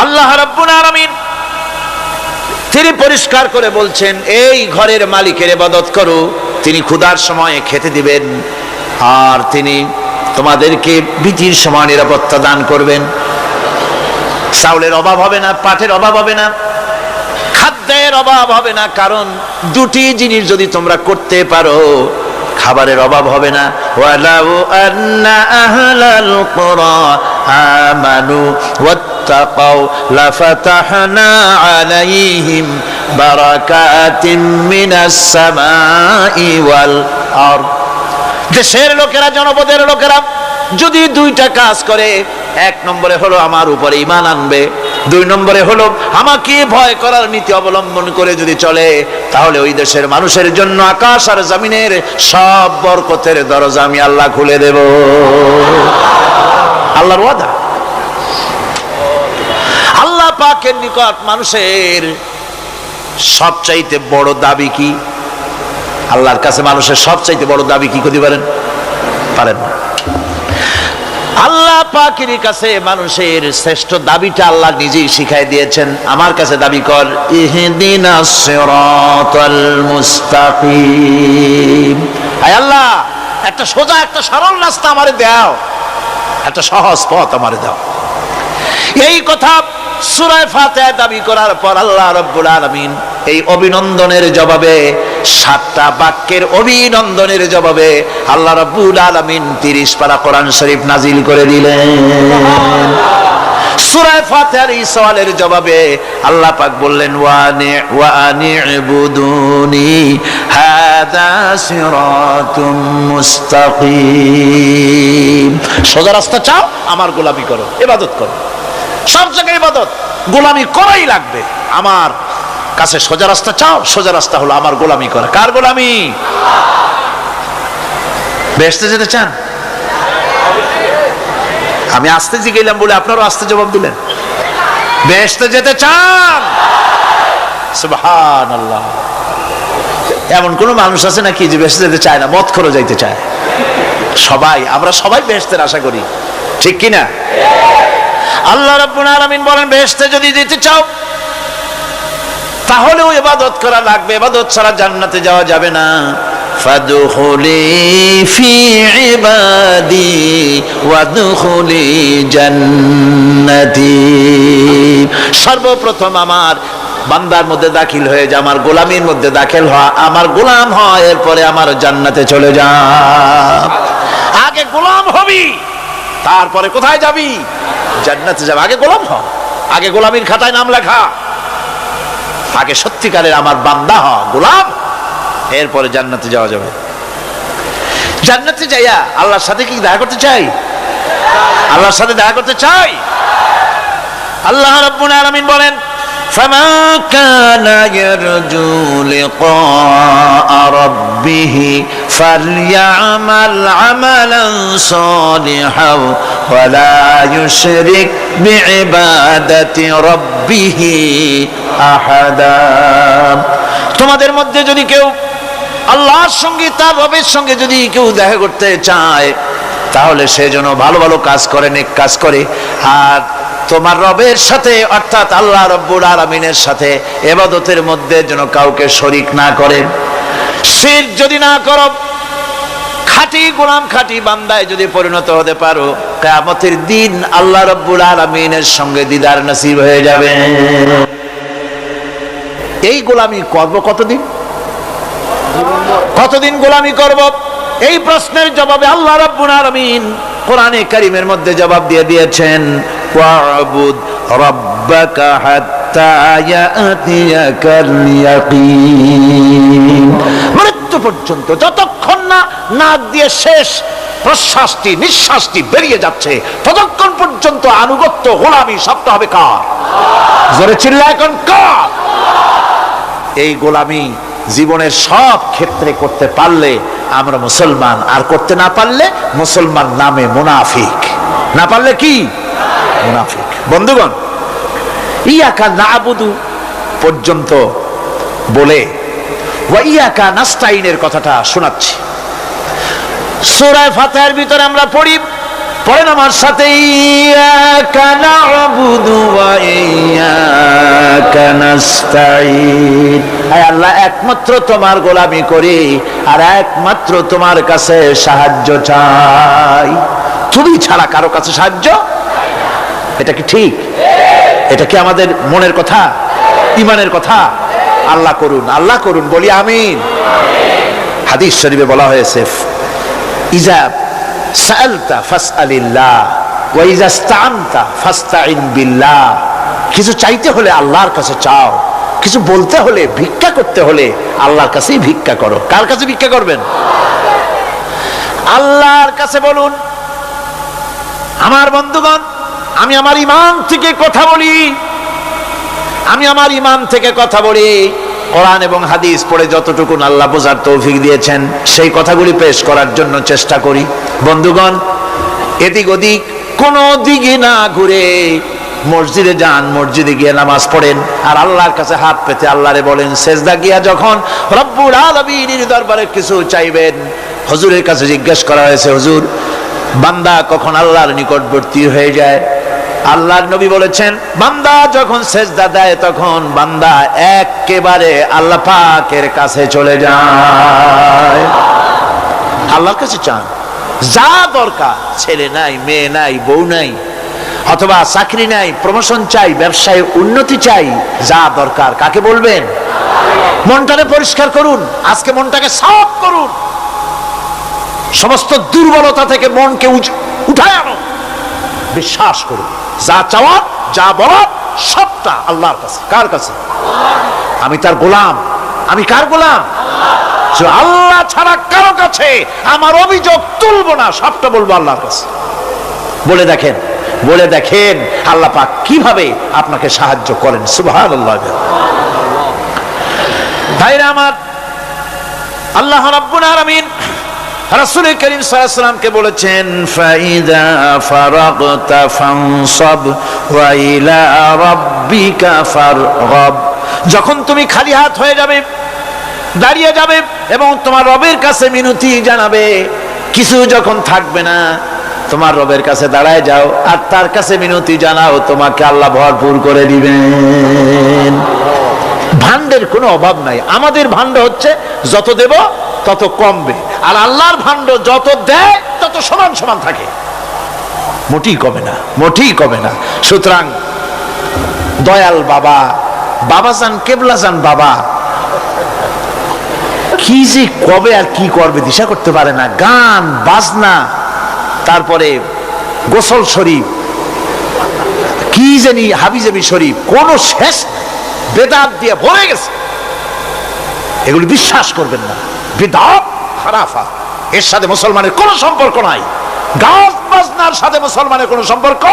আল্লাহ রাব্বুল আলামিন তিনি পরিষ্কার করে বলছেন, এই ঘরের মালিকের ইবাদত করো, তিনি ক্ষুধার সময়ে খেতে দিবেন, আর তিনি তোমাদেরকে ভীতির সময় নিরাপত্তা দান করবেন। চাউলের অভাব হবে না, পাটের অভাব হবে না, খাদ্যের অভাব হবে না, কারণ দুটি জিনিস যদি তোমরা করতে পারো খাবারের অভাব হবে না। ওয়ালাউ আন্না আহলাল কুরা আমানু ওয়াত্তাকাউ লাফাতাহনা আলাইহিম বারাকাতিন মিনাস সামাই ওয়াল আরদ। দেশের লোকেরা, জনপদের লোকেরা যদি দুইটা কাজ করে, এক নম্বরে হলো আমার উপরে ঈমান আনবে, দুই নম্বরে হলো আমাকে ভয় করার নীতি অবলম্বন করে যদি চলে, তাহলে ওই দেশের মানুষের জন্য আকাশ আর জমিনের সব বরকতের দরজা আমি আল্লাহ খুলে দেব। আল্লাহর ওয়াদা। আল্লাহ পাকের নিকট মানুষের সবচাইতে বড় দাবি কি? আল্লাহর কাছে মানুষের সবচাইতে বড় দাবি কি করতে পারেন? পারেন না। আল্লাহ পাকের কাছে মানুষের শ্রেষ্ঠ দাবিটা আল্লাহ নিজেই শিখাই দিয়েছেন। আমার কাছে দাবি কর, ইহদিনাস সিরাতাল মুস্তাকিম। আয় আল্লাহ, একটা সোজা, একটা সরল রাস্তা আমারে দাও, একটা সহজ পথ আমারে দাও। এই কথা সূরা ফাতিহা দাবি করার পর আল্লাহ রাব্বুল আলামিন এই অভিনন্দনের জবাবে, 7টা বাক্যের অভিনন্দনের জবাবে আল্লাহ রাব্বুল আলামিন 30 পারা কোরআন শরীফ নাজিল করে দিলেন। সূরা ফাতিহার এই সওয়ালের জবাবে আল্লাহ পাক বললেন, ওয়া আনি'বুদুনি হাযা সিরাতুম মুস্তাকিম। সোজা রাস্তা চাও, আমার গোলামি করো, ইবাদত করো। সব জায়গায় ইবাদত, গোলামি করাই লাগবে। আমার কাছে সোজা রাস্তা চাও, সোজা রাস্তা হলো আমার গোলামি করা। কার গোলামি? বেহেশতে যেতে চান? আমি আস্তে জিগাইলাম বলে আপনারাও আস্তে জবাব দিলেন। বেহেশতে যেতে চান? সুবহানাল্লাহ। এমন কোন মানুষ আছে নাকি যে বেহেশতে যেতে চায় না? মদ খোর যাইতে চায়। সবাই, আমরা সবাই বেহেশতের আশা করি, ঠিক কিনা? আল্লাহ রাব্বুল আলামিন বলেন, বেহেশতে যদি যেতে চাও তাহলেও ইবাদত করা লাগবে, ইবাদত ছাড়া জান্নাতে যাওয়া যাবে না। ফাদখুলি ফি ইবাদি ওয়াদখুলি জান্নাতি। সর্বপ্রথম আমার বান্দার মধ্যে দাখিল হয়ে যা, আমার গোলামির মধ্যে দাখিল হওয়া, আমার গোলাম হয়, এরপরে আমার জান্নাতে চলে যা। আগে গোলাম হবি, তারপরে কোথায় যাবি? জান্নাতে যাবে। আগে গোলাম হ, আগে গোলামির খাতায় নাম লেখা, আগে সত্যিকারের আমার বান্দা হ, গোলাম, এরপরে জান্নাতে যাওয়া যাবে। জান্নাতে যাইয়া আল্লাহর সাথে কি দেখা করতে চাই? আল্লাহর সাথে দেখা করতে চাই। আল্লাহ রাব্বুল আলামিন বলেন, ফামান কানা ইয়ারজু লিকা রাব্বিহি ফালইআমাল আমালান সালিহান ওয়া লা ইউশরিক বিইবাদাতি রাব্বিহি আহাদা। তোমাদের মধ্যে যদি কেউ আল্লাহর সঙ্গে, তার রবের সঙ্গে যদি কেউ দেখা করতে চায়, তাহলে সে যেন ভালো ভালো কাজ করে, নেক কাজ করে, আর তোমার রবের সাথে অর্থাৎ আল্লাহ রাব্বুল আলামিনের সাথে ইবাদতের মধ্যে যেন কাউকে শরীক না করে। শিরক যদি না করো, খাঁটি গোলাম, খাঁটি বান্দায় যদি পরিণত হতে পারো, কিয়ামতের দিন আল্লাহ রাব্বুল আলামিনের সঙ্গে দিদার নসিব হয়ে যাবে। এই গোলামি করব কতদিন? কতদিন গোলামি করব? এই প্রশ্নের জবাবে আল্লাহ রাব্বুল আলামিন কোরআনে কারীমের মধ্যে জবাব দিয়ে দিয়েছেন, ওয়া'বুদ রাব্বাকা হাত্তা ইয়াতিয়াকাল ইয়াকিন। মৃত্যু পর্যন্ত, যতক্ষণ না নাক দিয়ে শেষ প্রশ্বাসটি, নিঃশ্বাসটি বেরিয়ে যাচ্ছে, ততক্ষণ পর্যন্ত আনুগত্য, গোলামি সবটা হবে কার? জোরে চিল্লা এখন কার? এই গোলামি জীবনের সব ক্ষেত্রে করতে পারলে আমরা মুসলমান, আর করতে না পারলে মুসলমান নামে মুনাফিক। না পারলে কি? মুনাফিক। বন্ধুগণ, ইয়াকা নাবুদু পর্যন্ত বলে ওয়া ইয়াকা নাস্তাইনের কথাটা শোনাচ্ছি। সূরা ফাতিহার ভিতরে আমরা পড়ি, পড়েন আমার সাথে, ইয়াকা নাবুদু ওয়া ইয়্যাকা নাস্তাঈন। আয় আল্লাহ, একমাত্র তোমার গোলামি করি আর একমাত্র তোমার কাছে সাহায্য চাই, তুমি ছাড়া কারো কাছে সাহায্য। এটা কি ঠিক? এটা কি আমাদের মনের কথা, ঈমানের কথা? আল্লাহ করুন, আল্লাহ করুন, বলি আমিন। হাদিস শরীফে বলা হয়েছে, ইজা সাআলতা ফাসআলিল্লাহ ওয়া ইজা ইসতাআনতা ফাসতাঈন বিল্লাহ। কিছু চাইতে হলে আল্লাহর কাছে চাও, কিছু বলতে হলে, ভিক্ষা করতে হলে আল্লাহর কাছেই ভিক্ষা করো। কার কাছে ভিক্ষা করবেন? আল্লাহর কাছে বলুন। আমার বন্ধুগণ, আমি আমার ঈমান থেকে কথা বলি, আমি আমার ঈমান থেকে কথা বলি। কোরআন এবং হাদিস পড়ে যতটুকু আল্লাহ বোঝার তৌফিক দিয়েছেন সেই কথাগুলি পেশ করার জন্য চেষ্টা করি। বন্ধুগণ, এদিক ওদিক কোন দিকে না ঘুরে মসজিদে যান, মসজিদে গিয়ে নামাজ পড়েন আর আল্লাহর কাছে হাত পেতে আল্লাহরে বলেন। সেজদা গিয়া যখন রব্বুল আলামিনের দরবারে কিছু চাইবেন, হুজুরের কাছে জিজ্ঞেস করা হয়েছে, হুজুর, বান্দা কখন আল্লাহর নিকটবর্তী হয়ে যায়? আল্লাহর নবী বলেছেন, বান্দা যখন সেজদা দেয় তখন বান্দা একেবারে আল্লাহ পাকের কাছে চলে যায়। আল্লাহর কাছে চান, যা দরকার, ছেলে নাই, মেয়ে নাই, বউ নাই, অথবা চাকরি নাই, প্রমোশন চাই, ব্যবসায় উন্নতি চাই, যা দরকার কাকে বলবেন? মনটাকে পরিষ্কার করুন, আজকে মনটাকে সাফ করুন, সমস্ত দুর্বলতা থেকে মনকে উঠায় আনো, বিশ্বাস করুন, যা চাওয়ার, যা বলার সবটা আল্লাহর কাছে। কার কাছে? আমি তার গোলাম। আমি কার গোলাম? আল্লাহ ছাড়া কারো কাছে আমার অভিযোগ তুলবো না, সবটা বলবো আল্লাহর কাছে। বলে দেখেন, বলে দেখেন আল্লাহ পাক কিভাবে আপনাকে সাহায্য করেন। সুবহানাল্লাহ। ভাইরা আমার, আল্লাহ রাব্বুল আলামিন রাসূল করিম সাল্লাল্লাহু আলাইহি ওয়াসাল্লামকে বলেছেন, ফাইদা ফারাগতা ফানসাব ওয়া ইলা রাব্বিকা ফারগাব। যখন তুমি খালি হাত হয়ে যাবে, দাঁড়িয়ে যাবে এবং তোমার রবের কাছে মিনতি জানাবে, কিছু যখন থাকবে না, তোমার রবের কাছে দাঁড়ায় যাও আর তার কাছে মিনতি জানাও, তোমাকে আল্লাহ ভরপুর করে দিবেন। ভান্ডের কোনো অভাব নাই। আমাদের ভান্ড হচ্ছে যত দেব তত কমবে, আর আল্লাহর ভান্ড যত দেয় তত সমান সমান থাকে, মোটেই কমে না, মোটেই কমে না। সুতরাং দয়াল বাবা, বাবাজান, কেবলাজান বাবা কি যে কবে আর কি করবে দিশা করতে পারে না। গান বাজনা, তারপরে গোসল শরীফ, কি জানি হাবিজাবি শরীফ, কোন শেষ বেদাত দিয়ে ভরে গেছে। এগুলি বিশ্বাস করবেন না, বিদআত খারাফা, এর সাথে মুসলমানের কোনো সম্পর্ক নাই। গান বাজনার সাথে মুসলমানের কোনো সম্পর্ক।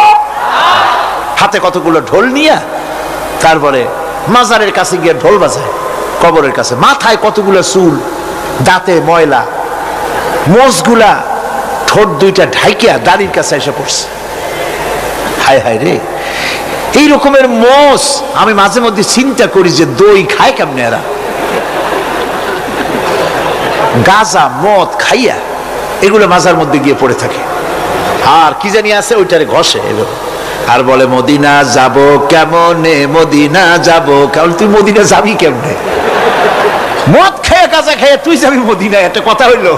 হাতে কতগুলো ঢোল নিয়ে তারপরে মাজারের কাছে গিয়ে ঢোল বাজায়, কবরের কাছে, মাথায় কতগুলো চুল, দাঁতে ময়লা, মোষগুলা ঠোঁট দুইটা ঢাইকিয়া দাড়ির কাছে এসে পড়ছে। হায় হায় রে, এই রকমের মোষ আমি মাঝে মধ্যে চিন্তা করি যে দই খায় কেমনে এরা, গাঁজা মদ খাইয়া এগুলো মাজার মধ্যে গিয়ে পড়ে থাকে। আর কি জানি আছে ওইটারে ঘষে আর বলে মদিনা যাব কেমনে, মদিনা যাব কেমন। তুই মদিনা যাবি কেমনে? মদ খেয়ে গাঁজা খেয়ে তুই যাবি মদিনা? একটা কথা হইলো?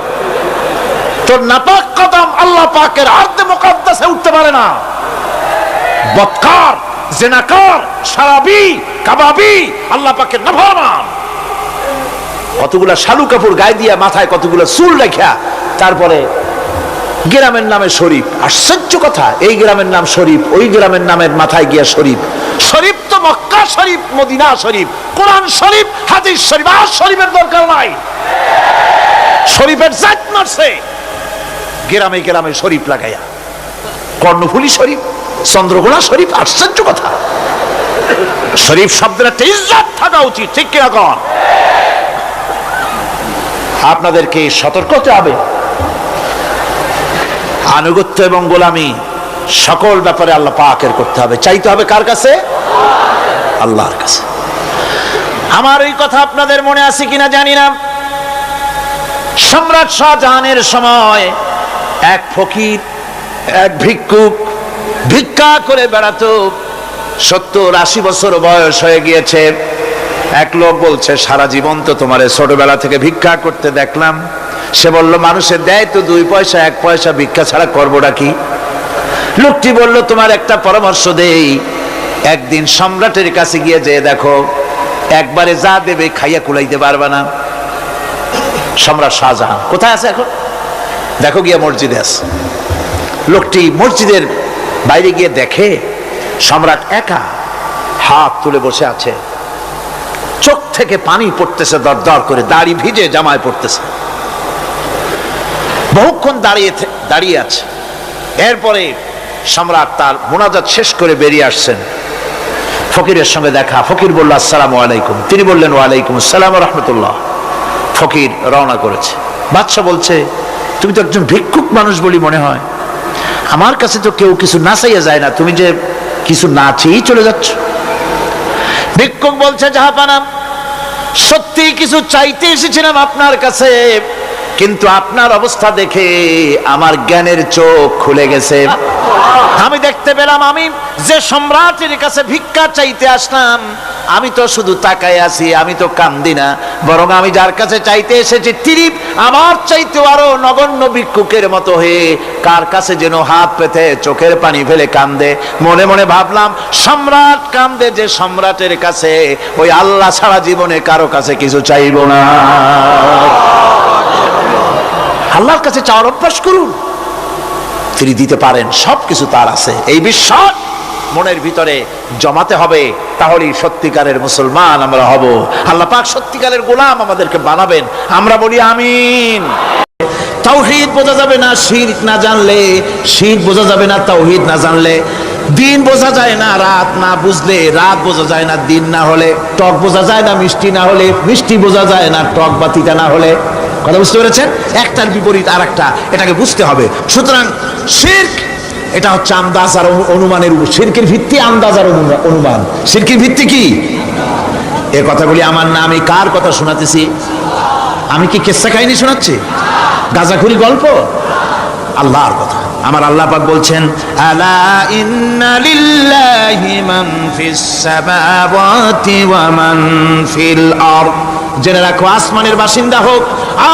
তোর নাপাক কদম আল্লাহ পাকের আরদে মুকাদ্দাসে উঠতে পারে না। বদকার, জিনাকার, শারাবি, কাবাবি, আল্লাহ পাকের নাফরমান। কতগুলা শালু কাপড় গায়ে দিয়া, মাথায় কতগুলা চুল রাখিয়া, তারপরে গ্রামের নামে শরীফ। আশ্চর্য কথা, এই গ্রামের নাম শরীফ, ওই গ্রামের নামের মাথায় গিয়া শরীফ। শরীফ তো মক্কা শরীফ, মদিনা শরীফ, কোরআন শরীফ, হাদিস শরীফ। আর শরীফের দরকার নাই। শরীফের জাত মারছে গ্রামে গ্রামে শরীফ লাগাইয়া, কর্ণফুলী শরীফ, চন্দ্রকোনা শরীফ। আশ্চর্য কথা, শরীফ শব্দের একটা ইজ্জত থাকা উচিত, ঠিক কিনা কন? আপনাদেরকে সতর্ক হতে হবে। আনুগত্য এবং গোলামি সকল ব্যাপারে আল্লাহ পাকের করতে হবে, চাইতে হবে কার কাছে? আল্লাহর কাছে। আমার এই কথা আপনাদের মনে আছে কিনা জানি না। সম্রাট শাহজাহানের সময় এক ফকির, এক ভিক্ষুক ভিক্ষা করে বেড়াতো। 70-80 বছর বয়স হয়ে গিয়েছে। এক লোক বলছে, সারা জীবন তো তোমারে ছোটবেলা থেকে ভিক্ষা করতে দেখলাম। সে বলল, মানুষের দেয় তো 2 পয়সা 1 পয়সা, ভিক্ষা ছাড়া করবোটা কি? লোকটি বলল, তোমার একটা পরামর্শ দেই, একদিন সম্রাটের কাছে গিয়ে যে দেখো, একবারে যা দেবে খাইয়া কুলাইতে পারবে না। সম্রাট শাহজাহান কোথায় আছে এখন? দেখো গিয়া মসজিদে আছে। লোকটি মসজিদের বাইরে গিয়ে দেখে সম্রাট একা হাত তুলে বসে আছে, চোখ থেকে পানি পড়তেছে দর দর করে, দাড়ি ভিজে জামায় পড়তেছে, বহুক্ষণ দাঁড়িয়ে আছে। এরপরে সম্রাট তার মুনাজাত শেষ করে বেরিয়ে আসছেন। ফকিরের সঙ্গে দেখা। ফকির বলল, আসসালামু আলাইকুম। তিনি বললেন, ওয়ালাইকুম আসসালাম রাহমাতুল্লাহ। ফকির রওনা করেছে। বাদশা বলছে, তুমি তো একজন ভিক্ষুক মানুষ বলি মনে হয়, আমার কাছে তো কেউ কিছু না চাইয়া যায় না, তুমি যে কিছু না চেয়েই চলে যাচ্ছ। ভিক্ষুক বলছে, জাহাপানা, সত্যি কিছু চাইতে এসেছিলাম আপনার কাছে, কিন্তু আপনার অবস্থা দেখে আমার জ্ঞানের চোখ খুলে গেছে। আমি দেখতে পেলাম আমি যে সম্রাটের কাছে ভিক্ষা চাইতে আসলাম, আমি তো শুধু তাকায় আছি, আমি তো কান্দি না, বরং আমি যার কাছে চাইতে এসেছি তিনি আমার চাইতে আরো নগণ্য ভিক্ষুকের মতো হয়ে কার কাছে যেন হাত পেতে চোখের পানি ফেলে কান্দে। মনে মনে ভাবলাম, সম্রাট কান্দে যে সম্রাটের কাছে, ওই আল্লাহ ছাড়া জীবনে কারো কাছে কিছু চাইব না। আল্লাহর কাছে চাওয়ার অভ্যাস করুন, তিনি দিতে পারেন, সবকিছু তার আছে। এই বিশ্বাস মনের ভিতরে জমাতে হবে, তাহলেই সত্যিকারের মুসলমান আমরা হব। আল্লাহ পাক সত্যিকারের গোলাম আমাদেরকে বানাবেন। আমরা বলি আমিন। তাওহীদ বোঝা যাবে না শিরক না জানলে, শিরক বোঝা যাবে না তাওহীদ না জানলে, দিন বোঝা যায় না রাত না বুঝলে, রাত বোঝা যায় না দিন না হলে, টক বোঝা যায় না মিষ্টি না হলে, মিষ্টি বোঝা যায় না টক বা তিতা না হলে। কথা বুঝতে পেরেছেন? একটার বিপরীত আর একটা, এটাকে বুঝতে হবে। সুতরাং শিরক এটা হচ্ছে আন্দাজ আর অনুমানের উপর। শিরকের ভিত্তি আন্দাজ আর অনুমান। শিরকের ভিত্তি কি? এ কথাগুলি আমার না, আমি কার কথা শোনাতেছি? আমি কি কিসসা কাহিনী শোনাচ্ছি? গাঁজাখুরি গল্প? আল্লাহর কথা। আমার আল্লাহ পাক বলছেন, আলা ইন্না লিল্লাহি মান ফিস সামাওয়াতি ওয়া মান ফিল আরদ। জেনে রাখো, আসমানের বাসিন্দা হোক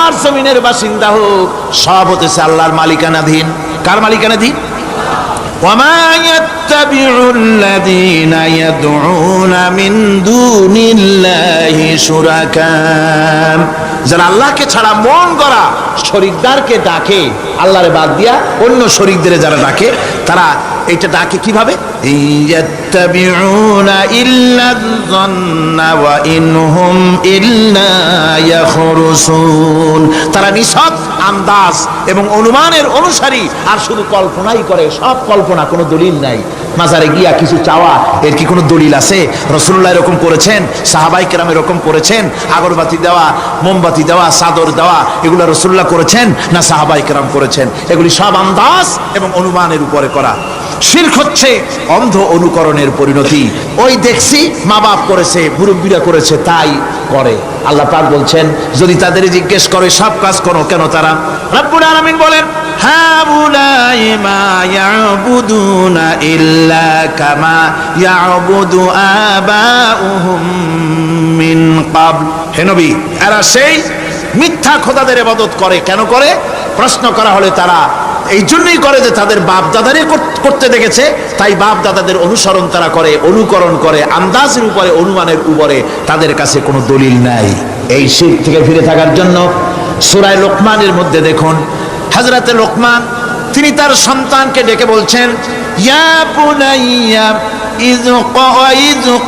আর জমিনের বাসিন্দা হোক, সব হতেছে আল্লাহর মালিকানাধীন। কার মালিকানাধীন? ওয়ামা ইয়াত্তাবিউল্লাযীনা ইয়াদউনা মিন দুনিল্লাহি শুরাকা। যারা আল্লাহকে ছাড়া মন গড়া শরীকদারকে ডাকে, আল্লাহরে বাদ দিয়া অন্য শরীকদের যারা ডাকে, তারা এটা ডাকে কিভাবে? ইয়াত্তাবিউনা ইল্লা যান্না ওয়া ইনহুম ইল্লা ইয়াখরুসুন। তারা নিছক আন্দাজ এবং অনুমানের অনুসারী, আর শুধু কল্পনাই করে। সব কল্পনা, কোনো দলিল নাই। মাজারে গিয়া কিছু চাওয়া, এর কি কোনো দলিল আছে? রাসূলুল্লাহ এরকম করেছেন, সাহাবায়ে কেরাম এরকম করেছেন? আগরবাতি দেওয়া, মোমবাতি দেওয়া, চাদর দেওয়া, এগুলো রাসূলুল্লাহ করেছেন না সাহাবায়ে কেরাম করেছেন? এগুলি সব আন্দাজ এবং অনুমানের উপরে করা। শিরক হচ্ছে অন্ধ অনুকরণের পরিণতি। ওই দেখছি মা বাপ করেছে, মুরব্বীরা করেছে, তাই করে। আল্লাহ পাক বলছেন, যদি তাদের জিজ্ঞেস করে সব কাজ করো কেন তারা? রব্বুল আলামিন বলেন, হাউলাই মা ইয়াবুদুনা ইল্লা কামা ইয়াবুদু আবাউহুম মিন ক্বাবল। হে নবী, এরা সেই মিথ্যা খোদাদের ইবাদত করে। কেন করে? প্রশ্ন করা হলে তারা এই জন্যই করে যে তাদের বাপ দাদারে করতে দেখেছে, তাই বাপ দাদাদের অনুসরণ তারা করে, অনুকরণ করে, আন্দাজের উপরে, অনুমানের উপরে। তাদের কাছে কোনো দলিল নাই। এই শিরক থেকে ফিরে থাকার জন্য সূরা লোকমানের মধ্যে দেখুন, হযরতে লোকমান তিনি তার সন্তানকে ডেকে বলছেন, ইয়া বুনাইয়া ইয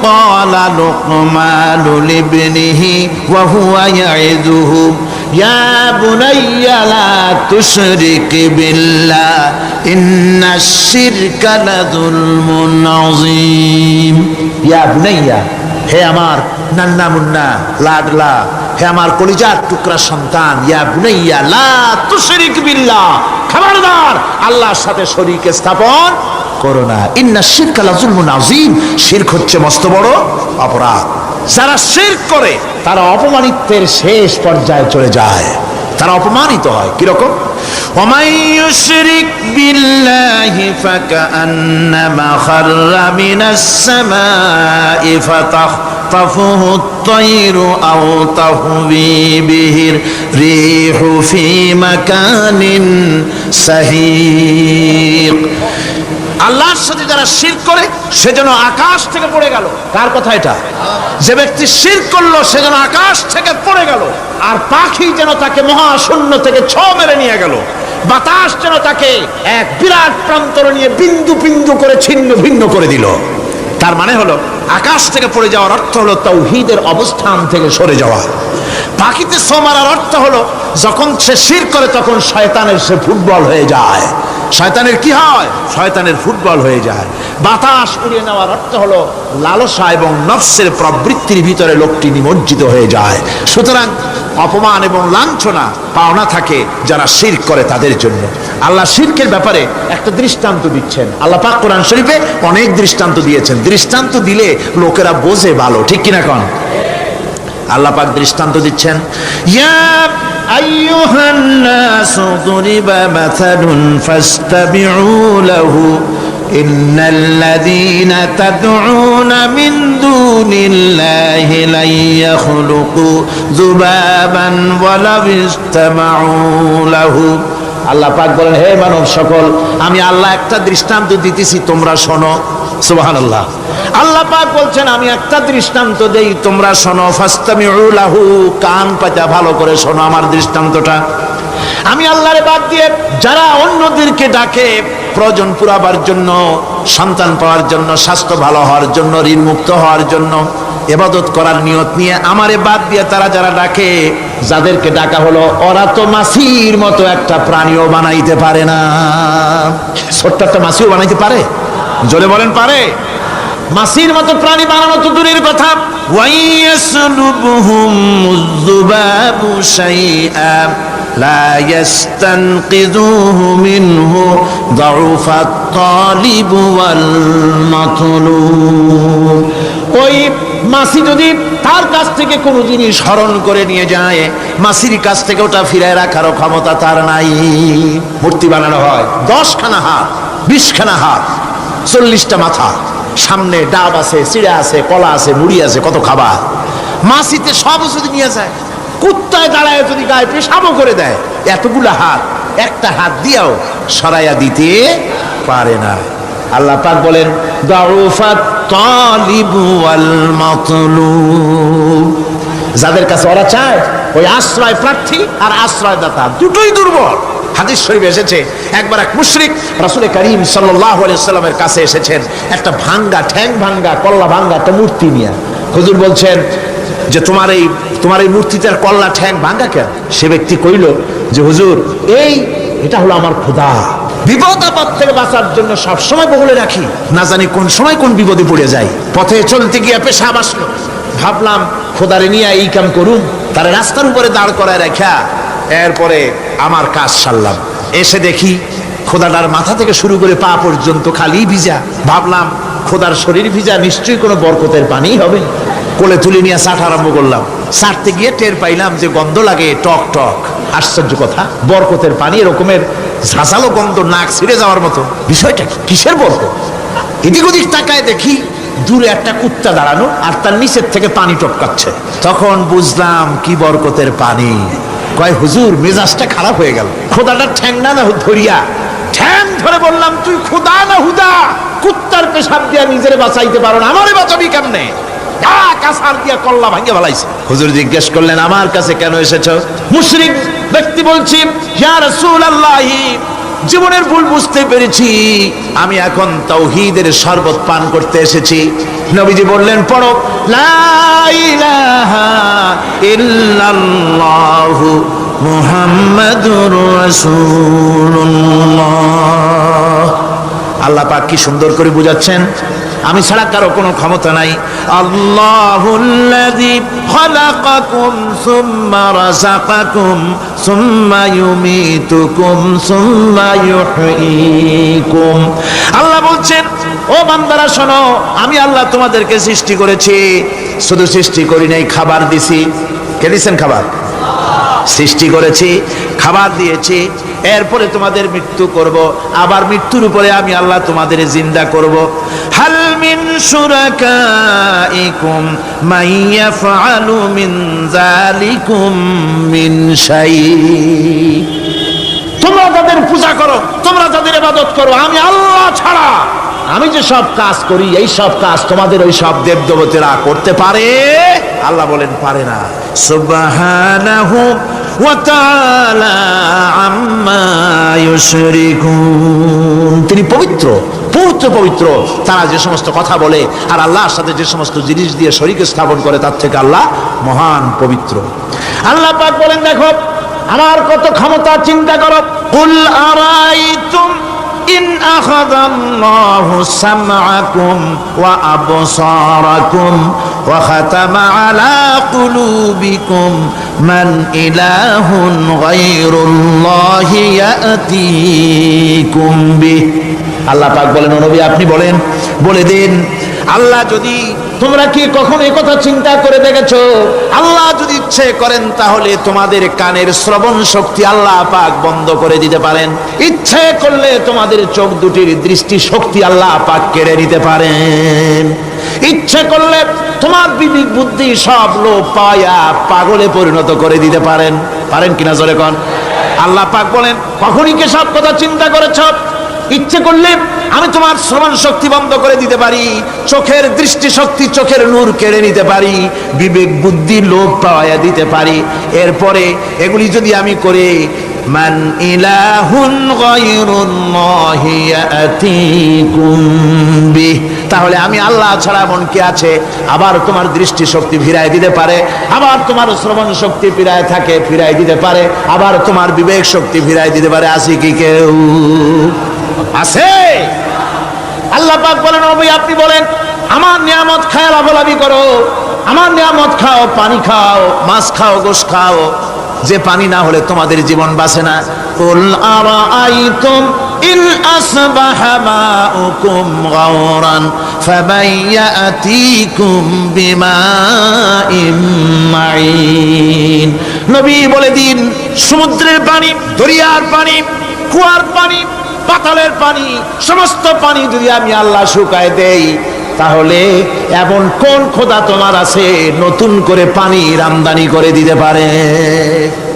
ক্বালা লুকমানু লিবনিহি ওয়া হুয়া ইয়াইযুহু ইয়া বুনাইয়া লা তুশরিক বিল্লাহ ইন্নাশ শিরকা লাযুলমুন আযীম। ইয়া বুনাইয়া, হে আমার নান্না মুন্না লাডলা, হে আমার কলিজার টুকরা সন্তান, ইয়া বুনাইয়া লা তুশরিক বিল্লাহ, খবরদার আল্লাহর সাথে শরীক স্থাপন করো না। ইন্নাশ শিরকা লাযুলমুন আযীম। শিরক হচ্ছে মস্ত বড় অপরাধ। যারা শিরক করে তারা অপমানিত্বের শেষ পর্যায়ে চলে যায়। তারা অপমানিত হয়। কিরকম? ومن يشرك بالله فكأنما خر من السماء فتخطفه الطير أو تهوي به الريح في مكان سحيق। আল্লাহর সাথে যারা শিরক করে সে যেন আকাশ থেকে পড়ে গেল। কার কথা এটা? যে ব্যক্তি শিরক করলো সে যেন আকাশ থেকে পড়ে গেল, আর পাখি যেন তাকে মহাশূন্য থেকে ছ মেরে নিয়ে গেল, বাতাস যেন তাকে এক বিরাট প্রান্তর নিয়ে বিন্দু বিন্দু করে ছিন্ন ভিন্ন করে দিল। তার মানে হলো আকাশ থেকে পড়ে যাওয়ার অর্থ হলো তাওহীদের অবস্থান থেকে সরে যাওয়া। পাখিতে ছো মারার অর্থ হলো যখন সে শিরক করে তখন শয়তানের সে ফুটবল হয়ে যায়। শয়তানের কি হয়? শয়তানের ফুটবল হয়ে যায়। বাতাস উড়িয়ে নেওয়ার অর্থ হলো লালসা এবং নফসের প্রবৃত্তির ভিতরে লোকটি নিমজ্জিত হয়ে যায়। সুতরাং অপমান এবং লাঞ্ছনা পাওনা থাকে যারা শিরক করে তাদের জন্য। আল্লাহ শিরকের ব্যাপারে একটা দৃষ্টান্ত দিচ্ছেন। আল্লাহ পাক কোরআন শরীফে অনেক দৃষ্টান্ত দিয়েছেন। দৃষ্টান্ত দিলে লোকেরা বোঝে ভালো, ঠিক কিনা কোন? আল্লাহ পাক দৃষ্টান্ত দিচ্ছেন, ইয়া আইয়ুহান নাসু দুরিবা মাসালুন ফাসতাবিউ লাহু ইন্নাল্লাযীনা তাদউনা মিন দুনিল্লাহি লা ইয়াখলুকু যুবাবান ওয়ালাউ ইসতামাউ লাহু। আল্লাহ পাক বলেন, হে মানব সকল, আমি আল্লাহ একটা দৃষ্টান্ত দিতেছি, তোমরা শোনো। সুবহানাল্লাহ। আল্লাহ পাক বলছেন আমি একটা দৃষ্টান্ত দেই, তোমরা শোনো। ফাসতামিউ লাহু, কান পাতা ভালো করে শোনো আমার দৃষ্টান্তটা। আমি আল্লাহরে বাদ দিয়ে যারা অন্যদেরকে ডাকে প্রয়োজন পুরাবার জন্য, সন্তান পাওয়ার জন্য, স্বাস্থ্য ভালো হওয়ার জন্য, ঋণ মুক্ত হওয়ার জন্য, ইবাদত করার নিয়ত নিয়ে আমারে বাদ দিয়ে তারা যারা ডাকে, যাদেরকে ডাকা হলো ওরা তো মাছির মতো একটা প্রাণীও বানাইতে পারে না। ছোট্ট একটা মাছিও বানাইতে পারে? জোরে বলেন, পারে? মাছির মতো প্রাণী বানানো তো দূরের কথা। ওয়াইয়াসলুবহুম যুবাবু শাইআ লা ইস্তানকিযুহু মিনহু যাউফাত তালিব ওয়াল মাতলুব। ওই মাছি যদি তার কাছ থেকে কোনো জিনিস হরণ করে নিয়ে যায়, মাছির কাছ থেকে ওটা ফিরায় রাখার ক্ষমতা তার নাই। মূর্তি বানানো হয় 10খানা হাত, 20খানা হাত, 40টা মাথা, সামনে ডাব আছে, চিড়া আছে, কলা আছে, মুড়ি আছে, কত খাবার। মাছিতে সব যদি নিয়ে যায়, কুত্তায় দাঁড়ায় যদি গায়ে পেশাবও করে দেয়, এতগুলা হাত একটা হাত দিয়েও সরাইয়া দিতে পারে না। আল্লাহ পাক বলেন দাউফাত তালিবু ওয়াল মাতলুব। যাদের কাছে ওরা চায়, ওই আশ্রয় প্রার্থী আর আশ্রয়দাতা দুটোই দুর্বল। হাদিস শরীফে এসেছে, একবার এক মুশরিক রাসূল করিম সাল্লাল্লাহু আলাইহি ওয়াসাল্লামের কাছে এসেছেন একটা ভাঙ্গা, ঠ্যাং ভাঙ্গা, কল্লা ভাঙ্গা একটা মূর্তি নিয়ে। হুজুর বলছেন যে তোমার এই মূর্তিটার কল্লা ঠ্যাং ভাঙ্গা কেন? সে ব্যক্তি কইল যে হুজুর, এটা হলো আমার খোদা। বিপদ আপদ থেকে বাঁচার জন্য সবসময় বগলে রাখি, না জানি কোন সময় কোন বিপদে পড়ে যাই। পথে চলতে গিয়ে পেশাব আসলো, ভাবলাম খোদারে নিয়ে এই কাম করুন, তার রাস্তার উপরে দাঁড় করায় রাখা, এরপরে আমার কাজ সারলাম। এসে দেখি খোদাটার মাথা থেকে শুরু করে পা পর্যন্ত খালি ভিজা। ভাবলাম খোদার শরীর ভিজা, নিশ্চয়ই কোনো বরকতের পানি হবে। কোলে তুলে নিয়ে চাট আরম্ভ করলাম। চাটতে গিয়ে টের পাইলাম যে গন্ধ লাগে টক টক। আশ্চর্য কথা, বরকতের পানি এরকমের ঝাঁঝালো গন্ধ, নাক ছিঁড়ে যাওয়ার মতো। বিষয়টা কি? কিসের বরকত? এদিক ওদিক তাকায় দেখি দূরে একটা কুত্তা দাঁড়ানো, আর তার নিচের থেকে পানি টপকাচ্ছে। তখন বুঝলাম কি বরকতের পানি। কয় হুজুর, মেজাজটা খারাপ হয়ে গেল। খোদাটার ঠ্যাং না ধরিয়া ঠ্যাং ধরে বললাম, তুই খোদা না হুদা? কুত্তার পেশাব দিয়া নিজের বাঁচাইতে পারো না, আমারে বাঁচাবি কেমনে? কাছার দিয়া কল্লা ভাঙ্গে ফেলাইছে। হুজুর জিজ্ঞেস করলেন, আমার কাছে কেন এসেছো? মুশরিক ব্যক্তি বলছি, ইয়া রাসূলুল্লাহ, জীবনের ভুল বুঝতে পেরেছি, আমি এখন তাওহীদের শরবত পান করতে এসেছি। নবীজি বললেন, পড়ো লা ইলাহা ইল্লাল্লাহু মুহাম্মাদুর রাসূলুল্লাহ। আল্লাহ পাক কি সুন্দর করে বুঝাচ্ছেন, আমি ছাড়া কারো কোনো ক্ষমতা নাই। আল্লাহুল্লাযী খালাকাকুম সুম্মা রাযাকাকুম সুম্মা ইউমীতুকুম সুম্মা ইউহয়ীকুম। আল্লাহ বলছেন, ও বান্দারা শোনো, আমি আল্লাহ তোমাদেরকে সৃষ্টি করেছি, শুধু সৃষ্টি করি নাই, খাবার দিছি। কে দিছেন খাবার? সৃষ্টি করেছি, খাবার দিয়েছি, এরপরে তোমাদের মৃত্যু করব, আবার মৃত্যুর উপরে আমি আল্লাহ তোমাদের জিন্দা করব। হাল মিন শুরাকাইকুম মাইয়াফআলু মিন যালিকুম মিন শাই। তোমরা যাদের পূজা করো, তোমরা যাদের ইবাদত করো, আমি আল্লাহ ছাড়া আমি যে সব কাজ করি, এই সব কাজ তোমাদের ওই সব দেবদেবতারা করতে পারে? আল্লাহ বলেন পারে না। সুবহানাহু ওয়া তাআলা আম্মা ইউশরিকুন। তিনি পবিত্র, পবিত্র পবিত্র তারা যে সমস্ত কথা বলে আর আল্লাহর সাথে যে সমস্ত জিনিস দিয়ে শরীক স্থাপন করে, তার থেকে আল্লাহ মহান পবিত্র। আল্লাহ পাক বলেন দেখো আমার কত ক্ষমতা, চিন্তা করো। কুল আরাইতুম ইন আখাযাল্লাহু সামআকুম ওয়া আবসারাকুম ওয়া খাতামা আলা কুলুবিকুম মান ইলাহুন গায়রুল্লাহি ইয়াতিকুম বিহ। আল্লাহ পাক বলেন, ও নবী আপনি বলেন, বলে দিন, আল্লাহ যদি, তোমরা কি কখনো এই কথা চিন্তা করে দেখেছো, আল্লাহ যদি ইচ্ছে করেন তাহলে তোমাদের কানের শ্রবণ শক্তি আল্লাহ পাক বন্ধ করে দিতে পারেন, ইচ্ছে করলে তোমাদের চোখ দুটির দৃষ্টি শক্তি আল্লাহ পাক কেড়ে নিতে পারেন, ইচ্ছে করলে তোমার বিবেক বুদ্ধি সব লোপ পায়া পাগলে পরিণত করে দিতে পারেন। পারেন কিনা জোরে কোন? আল্লাহ পাক বলেন, কখনই কি সব কথা চিন্তা করেছো? ইচ্ছে করলে আমি তোমার শ্রবণ শক্তি বন্ধ করে দিতে পারি, চোখের দৃষ্টি শক্তি, চোখের নূর কেড়ে নিতে পারি, বিবেক বুদ্ধি লোপ পাওয়া দিতে পারি। এরপরে এগুলি যদি আমি করে, মান ইলাহুন গায়রুল্লাহি ইয়াতিকুম বিহ, তাহলে আমি আল্লাহ ছাড়া এমন কি আছে? আবার তোমার দৃষ্টি শক্তি ফিরায় দিতে পারে, আবার তোমার শ্রবণ শক্তি ফিরায় থাকে, ফিরায় দিতে পারে, আবার তোমার বিবেক শক্তি ফিরায় দিতে পারে। আছে কি কেউ? আছে? আল্লাহ পাক বলেন, নবী আপনি বলেন, আমার নিয়ামত খায় লাভালাভি করো, আমার নিয়ামত খাও, পানি খাও, মাছ খাও, গোশত খাও, যে পানি না হলে তোমাদের জীবন বাঁচে না। কুল আরাআইতুম ইন আসবাহা মাউকুম গাওরান ফাবাইয়াতিকুম বিমাইম মাইন। নবী বলে দিন, সমুদ্রের পানি, দরিয়ার পানি, কুয়ার পানি, পাতালের পানি, সমস্ত পানি যদি আমি আল্লাহ শুকায় দেই, তাহলে এমন কোন খোদা তোমার আছে নতুন করে পানি আমদানি করে দিতে পারে?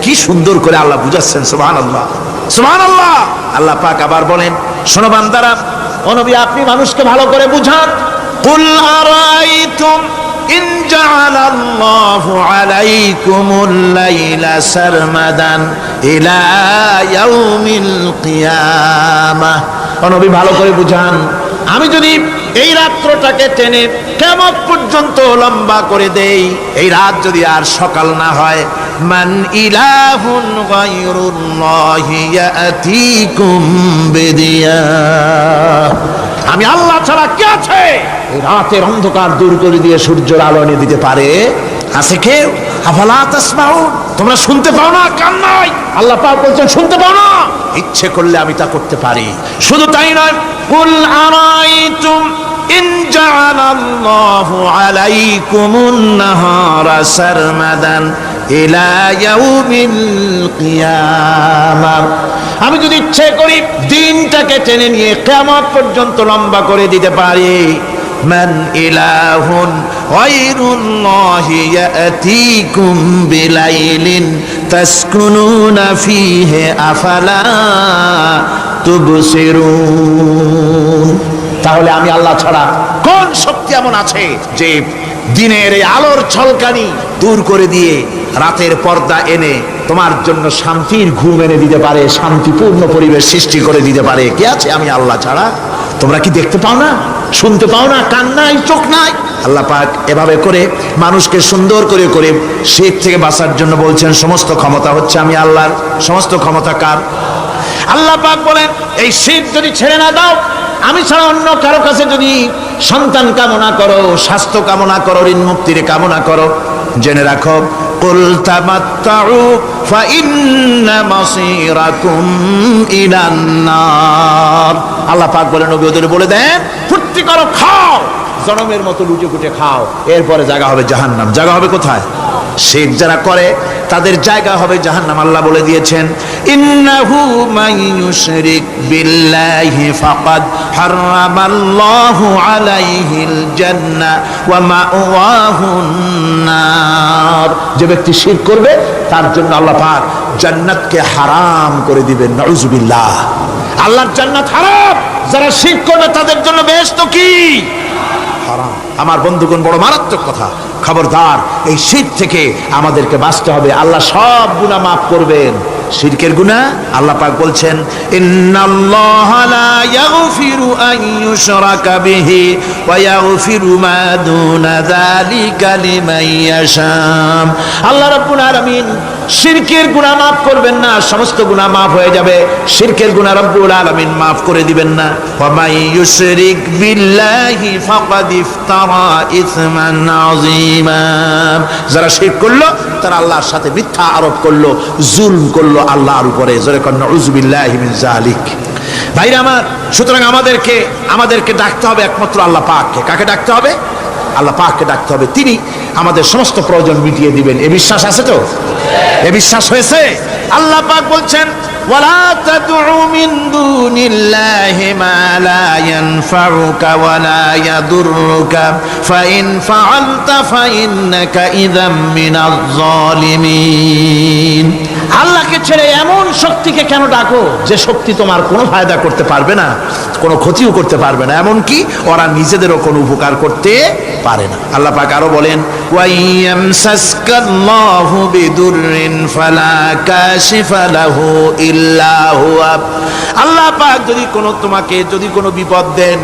কি সুন্দর করে আল্লাহ বুঝাচ্ছেন। সুবহানাল্লাহ, সুবহানাল্লাহ। আল্লাহ পাক আবার বলেন, শোনো বান্দারা, ও নবী আপনি মানুষকে ভালো করে বুঝান। কুল আরাইতুম ইন জাআলাল্লাহু আলাইকুমুল লাইলা সারমাদান ইলা ইয়াউমিল কিয়ামাহ। ও নবী ভালো করে বুঝান, আমি যদি এই রাত্রটাকে টেনে কিয়ামত পর্যন্ত লম্বা করে দেই, এই রাত যদি আর সকাল না হয়, মান ইলাহুন গায়রুল্লাহি ইয়াতিকুম বিদিয়া, আমি আল্লাহ ছাড়া কে আছে এই রাতের অন্ধকার দূর করে দিয়ে সূর্যের আলো এনে দিতে পারে? আছে কেউ? আফালা তাসমাউন, তোমরা শুনতে পাও না? কান নাই? আল্লাহ পাক বলছেন শুনতে পাও না? ইচ্ছে করলে আমি তা করতে পারি। শুধু তাই নয়, কুল আরাইতুম ইন জাআলাল্লাহু আলাইকুমুন নাহারা সারমাদান ইলা ইয়াউমিল কিয়ামাহ, আমি যদি ইচ্ছে করি দিনটাকে টেনে নিয়ে কিয়ামত পর্যন্ত লম্বা করে দিতে পারি। মান ইলাহুন গায়রুল্লাহি ইয়াতিকুম বিলাইলিন তাসকুনুনা ফীহি আফালা তুবসিরুন, তাহলে আমি আল্লাহ ছাড়া কোন শক্তি এমন আছে যে দিনের এই আলোর ঝলকানি দূর করে দিয়ে রাতের পর্দা এনে তোমার জন্য শান্তির ঘুম এনে দিতে পারে, শান্তিপূর্ণ পরিবেশ সৃষ্টি করে দিতে পারে? কে আছে আমি আল্লাহ ছাড়া? তোমরা কি দেখতে পাও না? শুনতে পাও না? কান নাই? চোখ নাই? আল্লাহ পাক এভাবে করে মানুষকে সুন্দর করে করে শিরক থেকে বাঁচার জন্য বলছেন, সমস্ত ক্ষমতা হচ্ছে আমি আল্লাহর। সমস্ত ক্ষমতা কার? আল্লাহ পাক বলেন, এই শিরক যদি ছেড়ে না দাও, আমি ছাড়া অন্য কারো কাছে যদি সন্তান কামনা করো, স্বাস্থ্য কামনা করো, ঋণ মুক্তির কামনা করো, জেনে রাখো, কুল তামাত্তাউ ফাইন্না মাসীরাকুম ইলান নার। আল্লাহ পাক বলেন, নবী ওদের বলে দেন, ফুর্তি করো, খাও, জনমের মতো লুটে পুটে খাও, এরপরে জায়গা হবে জাহান্নাম। জায়গা হবে কোথায়? শিরক যারা করে তাদের জায়গা হবে জাহান্নাম। আল্লাহ বলে দিয়েছেন, ইন্নাহু মান ইউশরিক বিল্লাহি ফাকাদ হারামাল্লাহু আলাইহিল জান্নাহ ওয়া মাওয়াহুন নার। যে ব্যক্তি শিরক করবে তার জন্য আল্লাহ পাক জান্নাতকে হারাম করে দিবেন। নাউজুবিল্লাহ। আল্লাহর জান্নাত হারাম, যারা শিরক করবে তাদের জন্য বেহেশত কি হারাম। আমার বন্ধুগণ, বড় মারাত্মক কথা। খবরদার, এই শিরক থেকে আমাদেরকে বাঁচতে হবে। আল্লাহ সব গুনাহ মাফ করবেন, শিরকের গুনাহ আল্লাহ পাক বলছেন, ইন্নাল্লাহা লা ইয়াগফিরু আন ইউশরাকা বিহি ওয়া ইয়াগফিরু মা দুনা যালিকা লিমান ইয়াশা। আল্লাহ রাব্বুল আলামিন শিরকের গুনাহ মাফ করবেন না, সমস্ত গুনাহ মাফ হয়ে যাবে, শিরকের গুনাহ রব্বুল আলামিন মাফ করে দিবেন না। ওয়া মান ইউশরিক বিল্লাহি ফাকাদ ইফতারা ইসমান আযীমা। যারা শিরক করলো তারা আল্লাহর সাথে মিথ্যা আরোপ করলো, জুলম করলো আল্লাহর উপরে। জোরে কর নাউযুবিল্লাহি মিন যালিক। ভাইরা আমার, সুতরাং আমাদেরকে ডাকতে হবে একমাত্র আল্লাহ পাককে। কাকে ডাকতে হবে? আল্লাহ পাককে ডাকতে হবে। তিনি আমাদের সমস্ত প্রয়োজন মিটিয়ে দিবেন। এ বিশ্বাস আছে তো? এ বিশ্বাস হয়েছে? আল্লাহ পাক বলছেন, ওয়ালা তাদউ মিন দুনিল্লাহি মা লা ইয়ানফাউকা ওয়া লা ইয়াদুররুকা ফাইন ফাআলতা ফাইন্নাকা ইযাম মিনাজ জালিমিন। আল্লাহকে ছেড়ে এমন শক্তিকে কেন ডাকো যে শক্তি তোমার কোনো ফায়দা করতে পারবে না, কোনো ক্ষতিও করতে পারবে না, এমনকি ওরা নিজেদেরও কোনো উপকার করতে পারে না। আল্লাহ পাক আরো বলেন, ওয়া ইয়ামসাসকাল্লাহু বিদুররিন ফালা কাশিফা লাহু ইল্লা হুয়া। আল্লাহ পাক যদি কোনো বিপদ দেন,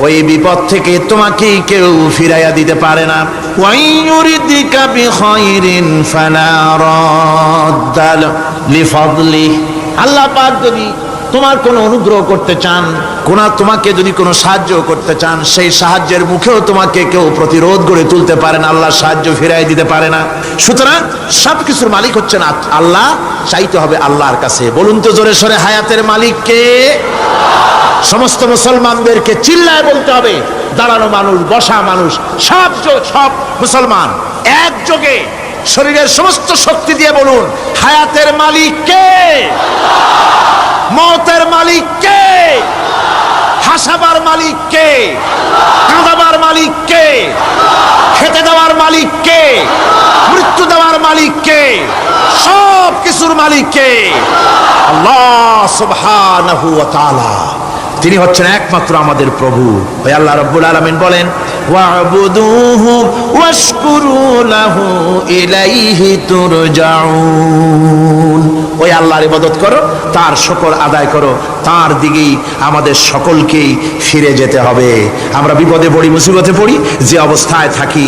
ওই বিপদ থেকে তোমাকে কেউ ফিরাইয়া দিতে পারে না। ওয়া ইউরিদিকা বিখাইরিন ফালা রাদ্দা লিফাদলি। আল্লাহ পাক যদি তোমার কোনো অনুগ্রহ করতে চান, তোমাকে যদি কোনো সাহায্য করতে চান, সেই সাহায্যের মুখেও তোমাকে কেউ প্রতিরোধ গড়ে তুলতে পারে না, আল্লাহ সাহায্য ফিরাই দিতে পারে না। সুতরাং সবকিছুর মালিক হচ্ছেন আল্লাহ। চাইতে হবে আল্লাহর কাছে। বলুন তো জোরে সরে, হায়াতের মালিক কে? সমস্ত মুসলমানদেরকে চিল্লায় বলতে হবে। দাঁড়ানো মানুষ, বসা মানুষ, সব মুসলমান একযোগে শরীরের সমস্ত শক্তি দিয়ে বলুন, হায়াতের মালিক কে? মওতের মালিক কে? হাসাবার মালিক কে? কাঁদাবার মালিক কে? খেতে দেওয়ার মালিক কে? মৃত্যু দেওয়ার মালিক কে? সব কিছুর মালিক কে? আল্লাহ সুবহানাহু ওয়া তাআলা। তিনি হচ্ছেন একমাত্র আমাদের প্রভু। ওই আল্লাহ রাব্বুল আলামিন বলেন, ওয়া'বুদুহু ওয়াশকুরু লাহু ইলাইহি তুরজাউন। ওই আল্লাহর ইবাদত করো, তার শুকর আদায় করো, তার দিকেই আমাদের সকলকেই ফিরে যেতে হবে। আমরা বিপদে পড়ি, মুসিবতে পড়ি, যে অবস্থায় থাকি,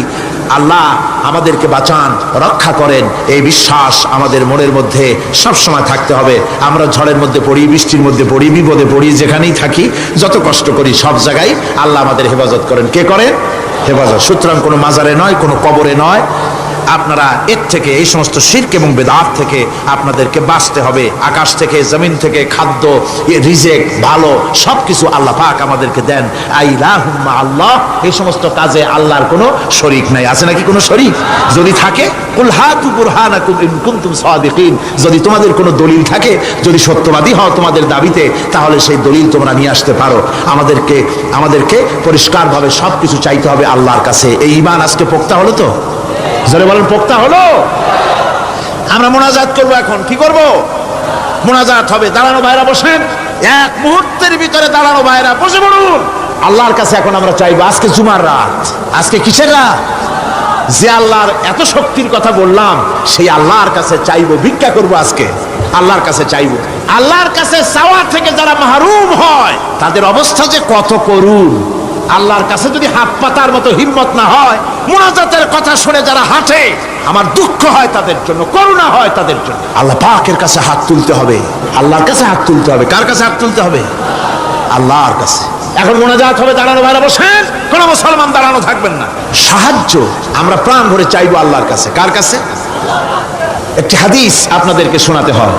আল্লাহ আমাদেরকে বাঁচান, রক্ষা করেন, এই বিশ্বাস আমাদের মনের মধ্যে সবসময় থাকতে হবে। আমরা ঝড়ের মধ্যে পড়ি, বৃষ্টির মধ্যে পড়ি, বিপদে পড়ি, যেখানেই থাকি, যত কষ্ট করি, সব জায়গায় আল্লাহ আমাদের হেফাজত করেন। কে করেন? হেফাজত। সুতরাং কোনো মাজারে নয়, কোনো কবরে নয়। আপনারা এর থেকে, এই সমস্ত শিরক এবং বেদাত থেকে আপনাদেরকে বাঁচতে হবে। আকাশ থেকে, জমিন থেকে খাদ্য, রিজেক, ভালো সবকিছু আল্লাহ পাক আমাদেরকে দেন। আইলাহুম্মা আল্লাহ। এই সমস্ত কাজে আল্লাহর কোনো শরীক নাই। আছে নাকি কোনো শরীক? যদি থাকে, কুল হাতু বুরহানাকুম ইন কুনতুম সাদিকিন। যদি তোমাদের কোনো দলিল থাকে, যদি সত্যবাদী হও তোমাদের দাবিতে, তাহলে সেই দলিল তোমরা নিয়ে আসতে পারো। আমাদেরকে পরিষ্কারভাবে সবকিছু চাইতে হবে আল্লাহর কাছে। এই ঈমান আজকে পোক্তা হলো তো? জোরে বলেন, পোক্তা হলো? আমরা মোনাজাত করবো। এখন কি করব? মোনাজাত হবে। দাঁড়ানো ভাইরা বসেন, এক মুহূর্তের ভিতরে দাঁড়ানো ভাইরা বসে পড়ুন। আল্লাহর কাছে এখন আমরা চাইবো। আজকে জুমার রাত, আজকে কিসের রাত? যে আল্লাহর এত শক্তির কথা বললাম, সেই আল্লাহর কাছে চাইবো, ভিক্ষা করবো। আজকে আল্লাহর কাছে চাইবো। আল্লাহর কাছে চাওয়া থেকে যারা মাহরুম হয়, তাদের অবস্থা যে কত করুণ। আল্লাহর কাছে যদি হাত পাতার মতো হিম্মত না হয়, মুনাজাতের কথা শুনে যারা হাঁটে, আমার দুঃখ হয় তাদের জন্য, করুণা হয় তাদের জন্য। আল্লাহ পাকের কাছে হাত তুলতে হবে, আল্লাহর কাছে হাত তুলতে হবে। কার কাছে হাত তুলতে হবে? আল্লাহর কাছে। এখন মোনাজাত হবে। দাঁড়ানো ভাইরা বসেন, কোন মুসলমান দাঁড়ানো থাকবেন না। সাহায্য আমরা প্রাণ ভরে চাইবো আল্লাহর কাছে। কার কাছে? একটি হাদিস আপনাদেরকে শোনাতে হয়।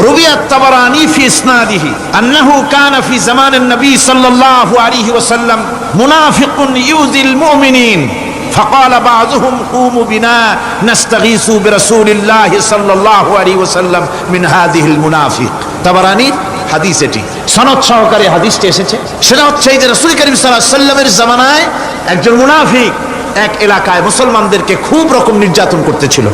روي الطبراني في إسناده أنه كان في زمان النبي صلى الله عليه وسلم منافق يؤذي المؤمنين فقال بعضهم قوموا بنا نستغيث برسول الله صلى الله عليه وسلم من هذه المنافق তাবারানী হাদিস এটি সনদ সহকারে হাদিসটি এসেছে সেটা হচ্ছে এই যে রাসূল করিম সাল্লাল্লাহু আলাইহি ওয়াসাল্লামের জামানায় একজন মুনাফিক এক এলাকায় মুসলমানদেরকে খুব রকম নির্যাতন করতেছিল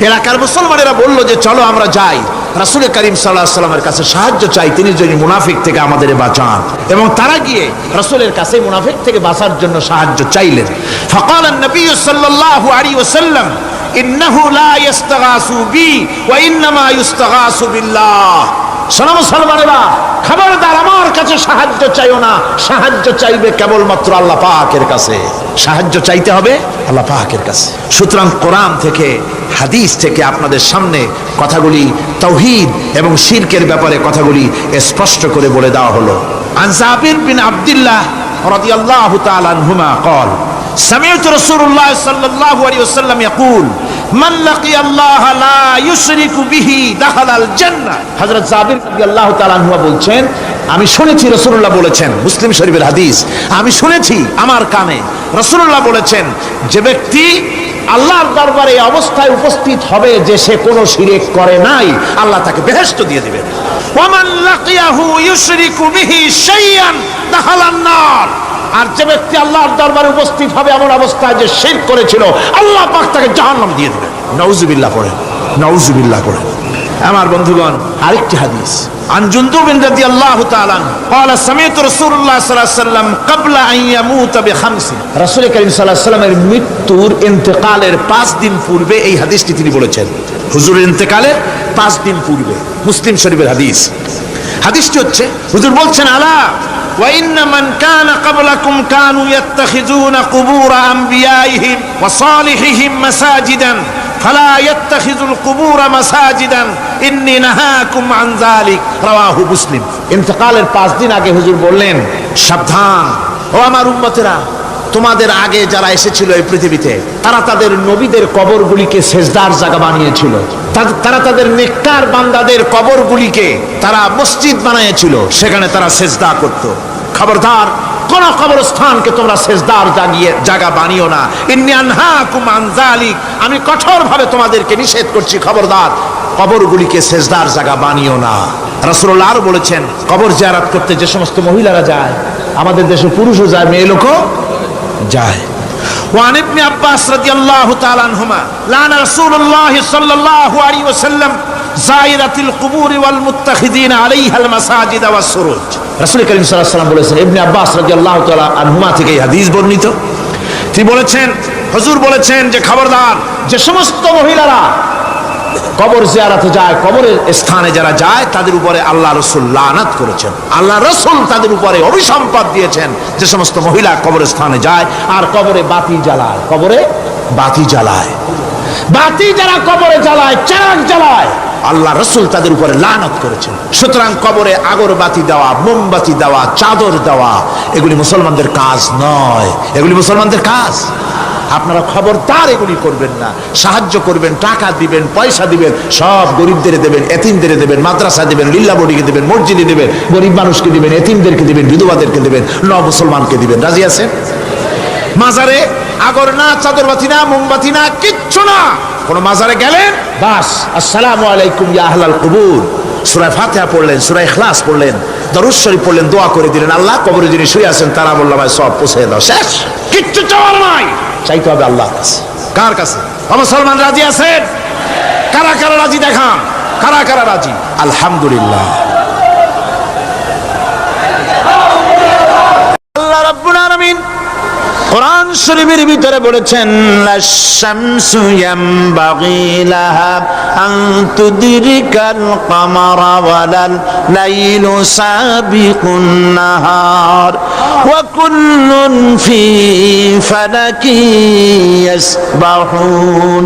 এলাকার মুসলমানেরা বলল যে চলো আমরা যাই রাসূল করিম সাল্লাল্লাহু আলাইহি ওয়াসাল্লামের কাছে সাহায্য চাই তিনি যদি মুনাফিক থেকে আমাদের বাঁচান এবং তারা গিয়ে রাসূলের কাছে মুনাফিক থেকে বাঁচার জন্য সাহায্য চাইলেন فقال النبي صلى الله عليه وسلم انه لا يستغاث بي وانما يستغاث بالله শোনো মুসলমানেরা খবরদার আমার কাছে সাহায্য চাইও না সাহায্য চাইবে কেবলমাত্র আল্লাহ পাকের কাছে সাহায্য চাইতে হবে আল্লাহ পাকের কাছে সুতরাং কোরআন থেকে হাদিস থেকে আপনাদের সামনে কথাগুলি তাওহীদ এবং শিরকের ব্যাপারে কথাগুলি স্পষ্ট করে বলে দেওয়া হলো আন জাবির বিন আব্দুল্লাহ রাদিয়াল্লাহু তাআলা আনহুমা قال سمعت رسول الله صلى الله عليه وسلم يقول من لقي الله لا يشرك به دخل الجنة হযরত জাবির রাদিয়াল্লাহু তাআলা আনহু বলছেন আমি শুনেছি রাসূলুল্লাহ বলেছেন মুসলিম শরীফের হাদিস আমি শুনেছি আমার কানে রাসূলুল্লাহ বলেছেন যে ব্যক্তি আল্লাহর দরবারে এই অবস্থায় উপস্থিত হবে যে সে কোনো শিরক করে নাই আল্লাহ তাকে বেহেশত দিয়ে দিবেন ওয়ামান লাকিয়াহু ইউশরিকু বিহি শাইআন দাখালান নার আর যে ব্যক্তি আল্লাহর দরবারে উপস্থিত হবে এমন অবস্থায় যে শিরক করেছিল আল্লাহ পাক তাকে জাহান্নাম দিয়ে দিবেন নাউজুবিল্লাহ পড়েন নাউজুবিল্লাহ পড়েন আমার বন্ধুগণ আরেকটি হাদিস عن جندب رضي الله تعالى قال سمعت رسول الله صلى الله عليه وسلم قبل ان يموت بخمس রাসূল করিম সাল্লাল্লাহু আলাইহি ওয়াসাল্লামের মৃত্যুর ইন্তেকালের 5 দিন পূর্বে এই হাদিসটি তিনি বলেছেন হুজুরের ইন্তেকালের 5 দিন পূর্বে মুসলিম শরীফের হাদিস হাদিসটি হচ্ছে হুজুর বলছেন আলা وإن من كان قبلكم كانوا يتخذون قبور أنبيائهم وصالحهم مساجدا فلا يتخذوا القبور مساجدا إني نهاكم عن ذلك رواه مسلم ইন্তেকালের 5 দিন আগে হুজুর বললেন সাবধান ও আমার উম্মতেরা তোমাদের আগে যারা এসেছিল এই পৃথিবীতে তারা তাদের নবীদের কবরগুলিকে সেজদার জায়গা বানিয়েছিল তারা তাদের নেককার বান্দাদের কবরগুলিকে তারা মসজিদ বানিয়েছিল সেখানে তারা সেজদা করত খবরদার কোন কবরস্থানকে তোমরা সেজদার জায়গা বানিও না ইন্নী আনহাকুম আন যালিক আমি কঠোরভাবে তোমাদেরকে নিষেধ করছি খবরদার কবরগুলিকে সেজদার জায়গা বানিও না রাসূলুল্লাহ আরো বলেছেন কবর জিয়ারত করতে যে সমস্ত মহিলারা যায় আমাদের দেশে পুরুষও যায় মেয়ে লোকও যায় وعن ابن عباس رضي الله تعالى عنهما لعن رسول الله صلى الله عليه وسلم زائرة القبور والمتخذين عليها المساجد والسروج রাসূল করিম সাল্লাল্লাহু আলাইহি ওয়াসাল্লাম বলেছেন ইবনে আব্বাস রাদিয়াল্লাহু তাআলা আনহুমা থেকে এই হাদিস বর্ণিত তিনি বলেছেন হুজুর বলেছেন যে খবরদার যে সমস্ত মহিলারা কবর জিয়ারতে যায় কবরের স্থানে যারা যায় তাদের উপরে আল্লাহ রাসূল লানাত করেছেন আল্লাহ রাসূল তাদের উপরে অভিসম্পাত দিয়েছেন যে সমস্ত মহিলা কবরের স্থানে যায় আর কবরে বাতি জ্বালায় কবরে বাতি জ্বালায় বাতি যারা কবরে জ্বালায় চিরাগ জ্বালায় আল্লাহ রাসূল তাদের উপরে লানাত করেছেন সুতরাং কবরে আগরবাতি দেওয়া মোমবাতি দেওয়া চাদর দেওয়া এগুলি মুসলমানদের কাজ নয় এগুলি মুসলমানদের কাজ আপনারা খবরদার এগুলি করবেন না সাহায্য করবেন টাকা দিবেন পয়সা দিবেন সব গরিবদের দেবেন এতিমদের দেবেন মাদ্রাসা দিবেন লিল্লা বডিকে দিবেন মসজিদে দিবেন গরিব মানুষকে দিবেন এতিমদেরকে দিবেন বিধবাদেরকে দিবেন ন মুসলমানকে দিবেন রাজি আছেন মাজারে আগর না চাদরবাতি না মোমবাতি না কিচ্ছু না কোন মাজারে গেলেন বাস আসসালামু আলাইকুম ইয়া আহলাল কুবুর সূরা ফাতিহা পড়লেন সূরা ইখলাস পড়লেন দরুদ শরীফ পড়লেন দোয়া করে দিলেন আল্লাহ কবরে যিনি শুয়ে আছেন তারা বলল ভাই সব পৌঁছে দাও শেষ কিচ্ছু চাওয়ার নাই চাইতে হবে আল্লাহর কাছে কার কাছে মুসলমান রাজি আছেন কারা কারা রাজি দেখান কারা কারা রাজি আলহামদুলিল্লাহ আল্লাহ রাব্বুল আলামিন কোরআন শরীফের ভিতরে বলেছেন লাশ-শামসু ইয়ামবাগি লাহা আন তুদরিকাল কামারা ওয়ালাল লাইলু সাবিকুন নাহার ওয়া কুল্লুন ফি ফালাকি ইয়াসবাহুন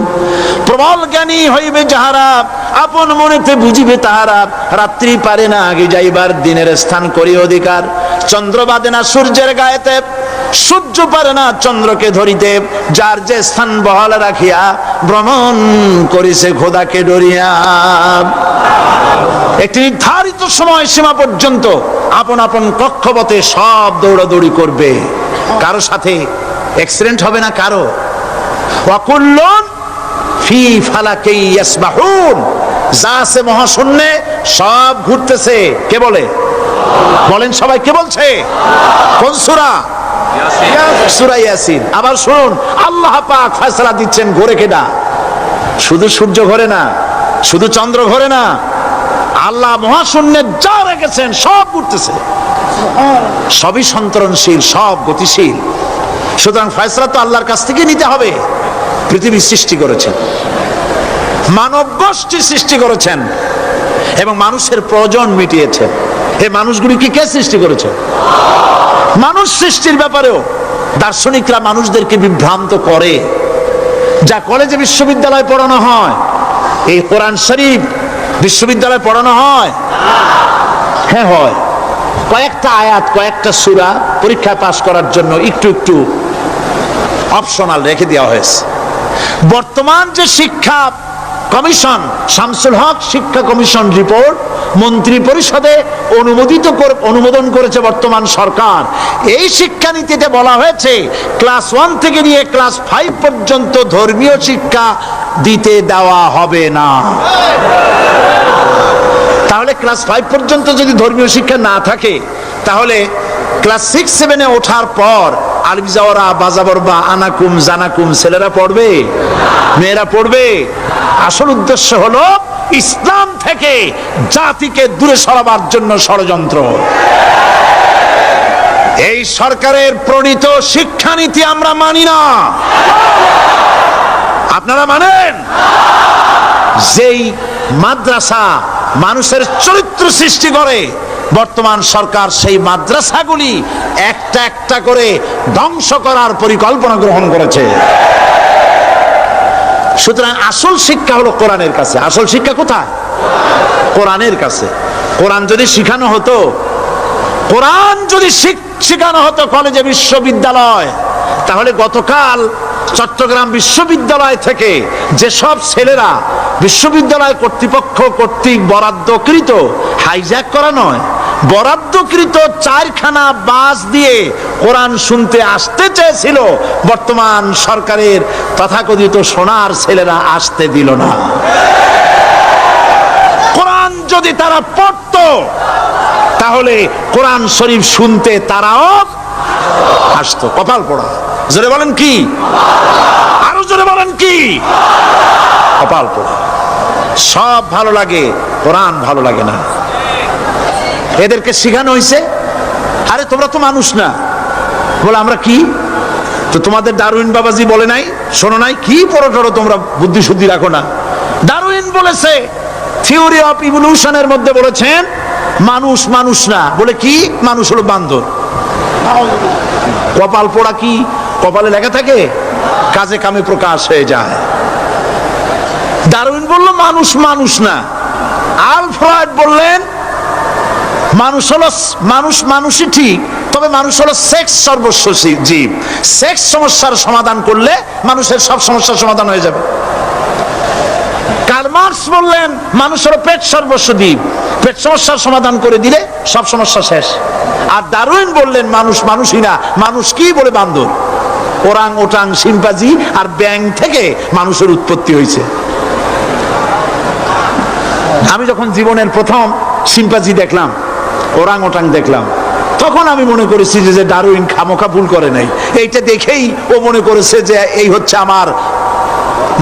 প্রবল জ্ঞানী হইবে যাহারা আপন মনেতে বুঝিবে তাহারা রাত্রি পারে না আগে যাইবার দিনের স্থান করি অধিকার চন্দ্র বাদে না সূর্যের গায়েতে সূর্য পারে না চন্দ্রকে ধরিতে যার যে স্থান বহাল রাখিয়া ভ্রমণ করিছে খোদাকে ডরিয়া একটি নির্ধারিত সময় সীমা পর্যন্ত আপন আপন কক্ষপথে সব দৌড়াদৌড়ি করবে কারো সাথে অ্যাক্সিডেন্ট হবে না কারো। ওয়াকুল্লুন ফি ফালাকি ইয়াসবাহুন, যা আছে মহাশূন্যে সব ঘুরতেছে। কে বলে? বলেন সবাই, কে বলছে? কোন সূরা? সূরা ইয়াসিন। আবার শুনুন, আল্লাহ পাক ফয়সালা দিচ্ছেন, ঘোরে কেডা? শুধু সূর্য ঘোরে না, শুধু চন্দ্র ঘোরে না, আল্লাহ মহাশূন্যে যা রেখেছেন সব ঘুরতেছে, সবই সন্তরণশীল, সব গতিশীল। সুতরাং ফয়সালা তো আল্লাহর কাছ থেকে নিতে হবে। পৃথিবী সৃষ্টি করেছেন, মানব গোষ্ঠী সৃষ্টি করেছেন এবং মানুষের প্রয়োজন মিটিয়েছেন। এই মানুষগুলিকে কে সৃষ্টি করেছে? মানুষ সৃষ্টির ব্যাপারেও দার্শনিকরা মানুষদেরকে বিভ্রান্ত করে। যা কলেজে বিশ্ববিদ্যালয়ে পড়ানো হয়, এই কোরআন শরীফ বিশ্ববিদ্যালয়ে পড়ানো হয়? হ্যাঁ হয়। কয়েকটা আয়াত, কয়েকটা সূরা পরীক্ষা পাস করার জন্য একটু একটু অপশনাল রেখে দেওয়া হয়েছে। বর্তমান যে শিক্ষা কমিশন, শামসুল হক শিক্ষা কমিশন রিপোর্ট মন্ত্রী পরিষদে অনুমোদন করেছে বর্তমান সরকার। এই শিক্ষানীতিতে বলা হয়েছে ক্লাস 1 থেকে নিয়ে ক্লাস 5 পর্যন্ত ধর্মীয় শিক্ষা দিতে দেওয়া হবে না। তাহলে ক্লাস 5 পর্যন্ত যদি ধর্মীয় শিক্ষা না থাকে, তাহলে ক্লাস 6-7-এ ওঠার পর আলিফ জাওরা বাজাবর বা আনাকুম জানাকুম ছেলেরা পড়বে? মেয়েরা পড়বে? আসল উদ্দেশ্য হলো ইসলাম থেকে জাতিকে দূরে সরাবার জন্য ষড়যন্ত্র। এই সরকারের প্রণীত শিক্ষানীতি আমরা মানি না। আপনারা মানেন? যেই মাদ্রাসা মানুষের চরিত্র সৃষ্টি করে, বর্তমান সরকার সেই মাদ্রাসাগুলি একটা একটা করে ধ্বংস করার পরিকল্পনা গ্রহণ করেছে। সুতরাং আসল শিক্ষা হলো কোরআনের কাছে। আসল শিক্ষা কোথায়? কোরআনের কাছে। কোরআন যদি শিখানো হতো, কোরআন যদি শিখানো হতো কলেজে বিশ্ববিদ্যালয়, তাহলে গতকাল চট্টগ্রাম বিশ্ববিদ্যালয় থেকে যেসব ছেলেরা বিশ্ববিদ্যালয় কর্তৃপক্ষ কর্তৃক বরাদ্দকৃত, হাইজ্যাক করা নয়, বরাদ্দকৃত 4খানা বাস দিয়ে কোরআন শুনতে আসতে চেয়েছিল, বর্তমান সরকারের তথাকথিত সোনার ছেলেরা আসতে দিল না। কোরআন যদি তারা পড়তো, তাহলে কোরআন শরীফ শুনতে তারাও আসতো। কপাল পোড়া। জোরে বলেন কি? আরো জোরে বলেন কি? কপাল পোড়া। সব ভালো লাগে, কোরআন ভালো লাগে না। এদেরকে শিখানো হয়েছে, আরে তোমরা তো মানুষ না। বলে আমরা কি? তো তোমাদের ডারউইন বাবাজি বলে নাই, শোনো নাই? কি পড়ো টড়ো তোমরা, বুদ্ধি শুদ্ধি রাখো না। ডারউইন বলেছে, থিওরি অফ ইভলিউশনের মধ্যে বলেছেন মানুষ মানুষ না। বলে কি? মানুষ হলো বান্দর। কপাল পোড়া। কি কপালে লেখা থাকে? কাজে কামে প্রকাশ হয়ে যায়। ডারউইন বলল মানুষ মানুষ না। আলফ্রেড বললেন মানুষ হলো মানুষই ঠিক, তবে মানুষ হলো সেক্স সর্বস্ব জীব। সেক্স সমস্যার সমাধান করলে মানুষের সব সমস্যার সমাধান হয়ে যাবে। কার্ল মার্কস বললেন মানুষ হলো পেট সর্বস্ব জীব, পেট সমস্যার সমাধান করে দিলে সব সমস্যা শেষ। আর ডারউইন বললেন মানুষ মানুষই না, মানুষ কি? বলে বান্দর। ওরাং ওটাং শিম্পাজি আর ব্যাং থেকে মানুষের উৎপত্তি হয়েছে। আমি যখন জীবনের প্রথম শিম্পাজি দেখলাম, ওরাং ওটাং দেখলাম, তখন আমি মনে করেছি যে ডারউইন খামোখা ভুল করে নাই। এইটা দেখেই ও মনে করেছে যে এই হচ্ছে আমার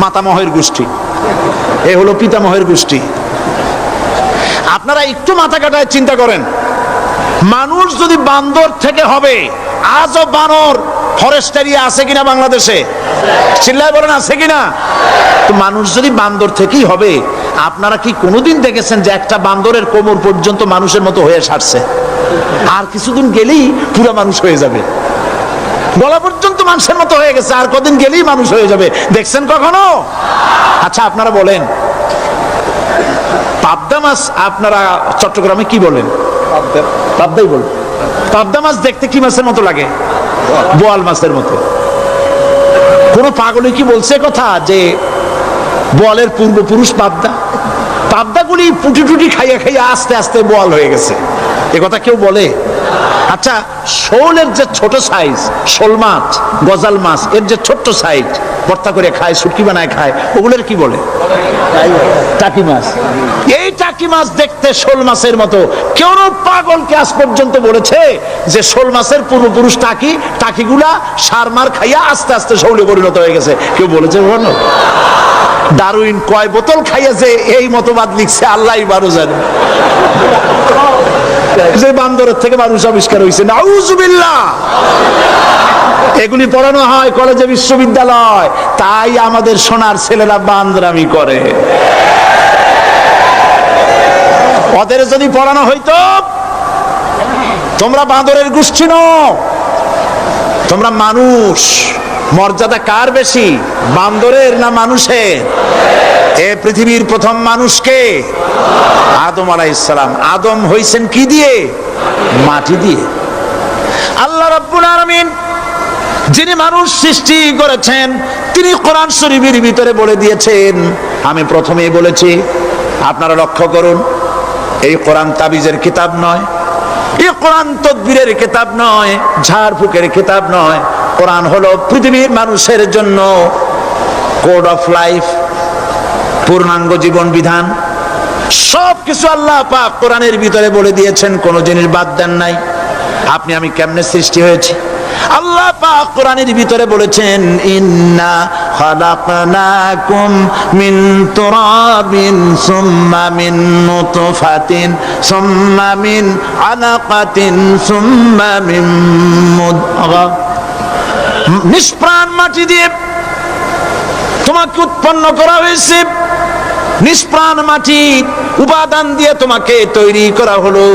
মাতামহের গোষ্ঠী, এ হলো পিতামহের গোষ্ঠী। আপনারা একটু মাথা কাটায় চিন্তা করেন, মানুষ যদি বান্দর থেকে হবে, আজও বানর ফরেস্ট এরিয়া আছে কিনা বাংলাদেশে? চিল্লায় বলেন আছে কিনা? তো মানুষ যদি বান্দর থেকেই হবে, আপনারা কি কোনোদিন দেখেছেন যে একটা বান্দরের কোমর পর্যন্ত মানুষের মতো হয়ে সারছে? আর কিছুদিন গেলেই পুরো মানুষ হয়ে যাবে। গলা পর্যন্ত মানুষের মতো হয়ে গেছে, আর কদিন গেলেই মানুষ হয়ে যাবে। দেখছেন কখনো? আচ্ছা আপনারা বলেন, পাবদা মাছ আপনারা চট্টগ্রামে কি বলেন? পাবদাই বলেন। পাবদা মাছ দেখতে কি মাছের মতো লাগে? বোয়াল মাছের মতো। কোন পাগলে কি বলছে কথা যে বোয়ালের পূর্বপুরুষ পাবদা? পাবদা বাচ্চাগুলি পুটি টুটি খাইয়া খাইয়া আস্তে আস্তে বোয়াল হয়ে গেছে, এ কথা কেউ বলে? আচ্ছা, শোলের যে ছোট সাইজ, শোল মাছ, গজাল মাছ, এর যে ছোট্ট সাইজ ভর্তা করে খায়, শুটকি বানায় খায়, ওগুলোর কি বলে? টাকি মাছ। এই টাকি মাছ দেখতে শোল মাছের মতো। কেউ পাগলকে আজ পর্যন্ত বলেছে যে শোল মাছের পূর্বপুরুষ টাকি, টাকিগুলা সার মার খাইয়া আস্তে আস্তে শৌলে পরিণত হয়ে গেছে? কেউ বলেছে? বলো। ডারউইন কয় বোতল খাইয়া যে এই মতবাদ লিখছে আল্লাহই ভালো জানে। যে বান্দরের থেকে মানুষ আবিষ্কার হয়েছে, নাউজুবিল্লাহ। এগুলি পড়ানো হয় কলেজে, বিশ্ববিদ্যালয়, তাই আমাদের সোনার ছেলেরা বান্দরামি করে। ওদের যদি পড়ানো হইতো তোমরা বান্দরের গোষ্ঠী নও, তোমরা মানুষ। মর্যাদা কার বেশি, বান্দরের না মানুষের? এ পৃথিবীর প্রথম মানুষকে আদম আলাইহিস সালাম। আদম হইছেন কি দিয়ে? মাটি দিয়ে। আল্লাহ রাব্বুল আলামিন যিনি মানুষ সৃষ্টি করেছেন, তিনি কোরআন শরীফের ভিতরে বলে দিয়েছেন। আমি প্রথমেই বলেছি, আপনারা লক্ষ্য করুন, এই কোরআন তাবিজের কিতাব নয়, এই কোরআন তদবিরের কিতাব নয়, ঝাড়ফুঁকের কিতাব নয়। কোরআন হলো পৃথিবীর মানুষের জন্য কোড অফ লাইফ, পূর্ণাঙ্গ জীবন বিধান। সবকিছু আল্লাহ পাক কোরআনের ভিতরে বলে দিয়েছেন, কোন জিনিস বাদ দেন নাই। আপনি আমি কেমনে সৃষ্টি হয়েছি আল্লাহ পাক কোরআনের ভিতরে বলেছেন, ইন্না খালাকনাকুম মিন তুরাবিন সুম্মা মিন নুতফাতিন সুম্মা মিন আলাকাতিন সুম্মা মিন মুদগা। নিষ্প্রাণ মাটি দিয়ে তোমাকে উৎপন্ন করা হয়েছে, নিষ্প্রাণ মাটি উপাদান দিয়ে তোমাকে তৈরি করা হলো।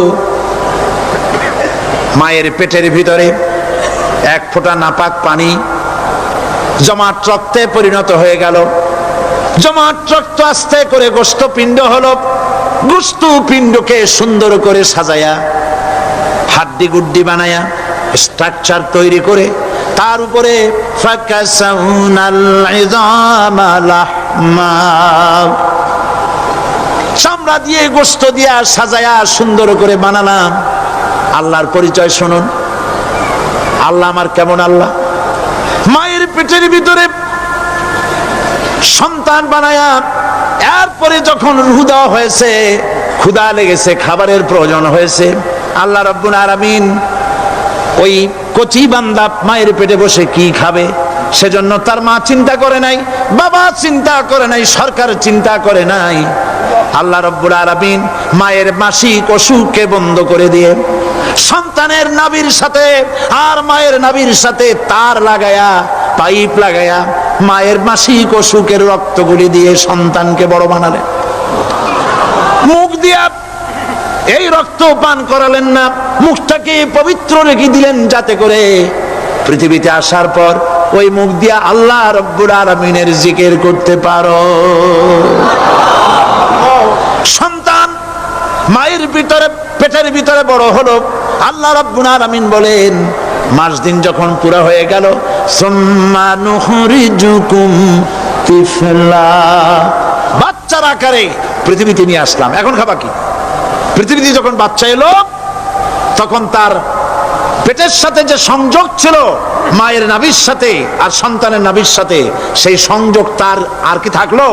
মায়ের পেটের ভিতরে এক ফোঁটা নাপাক পানি জমাট রক্তে পরিণত হয়ে গেল। জমাট রক্ত আস্তে করে গোস্ত পিণ্ড হলো। গোস্ত পিণ্ডকে সুন্দর করে সাজায়া, হাড্ডি গুড্ডি বানায়া, স্ট্রাকচার তৈরি করে তার উপরে চামড়া দিয়ে গোস্ত দিয়া সাজায়া সুন্দর করে বানালাম। আল্লাহর পরিচয় শুনুন। আল্লাহ আমার কেমন আল্লাহ? মায়ের পেটের ভিতরে সন্তান বানায়া, এরপরে যখন রূহ দেওয়া হয়েছে, ক্ষুধা লেগেছে, খাবারের প্রয়োজন হয়েছে, আল্লাহ রাব্বুল আলামিন ওই কচি বান্দা মায়ের পেটে বসে কি খাবে, সেজন্য তার মা চিন্তা করে নাই, বাবা চিন্তা করে নাই, সরকার চিন্তা করে নাই। আল্লাহ রাব্বুল আলামিন মায়ের মাসিক অসুখকে বন্ধ করে দিয়ে সন্তানের নাভির সাথে আর মায়ের নাভির সাথে তার লাগায়া, পাইপ লাগায়া মায়ের মাসিক অসুখের রক্তগুলি দিয়ে সন্তানকে বড় বানালেন। মুখ দিয়া এই রক্ত পান করালেন না, মুখটাকে পবিত্র রেখে দিলেন যাতে করে পৃথিবীতে আসার পর ওই মুখ দিয়া আল্লাহ রাব্বুল আলামিনের জিকির করতে পারো। সন্তান মায়ের ভিতরে, পেটের ভিতরে বড় হলো। আল্লাহ রাব্বুল আলামিন বলেন, মাস দিন যখন পুরা হয়ে গেল, সুম্মা নুখরিজুকুম তিফলা, বাচ্চার আকারে পৃথিবীতে নিয়ে আসলাম। এখন খাবা কি? পৃথিবীতে যখন বাচ্চা এলো, তখন তার পেটের সাথে যে সংযোগ ছিল মায়ের নাভির সাথে আর সন্তানের নাভির সাথে, সেই সংযোগ তার আর কি থাকলো?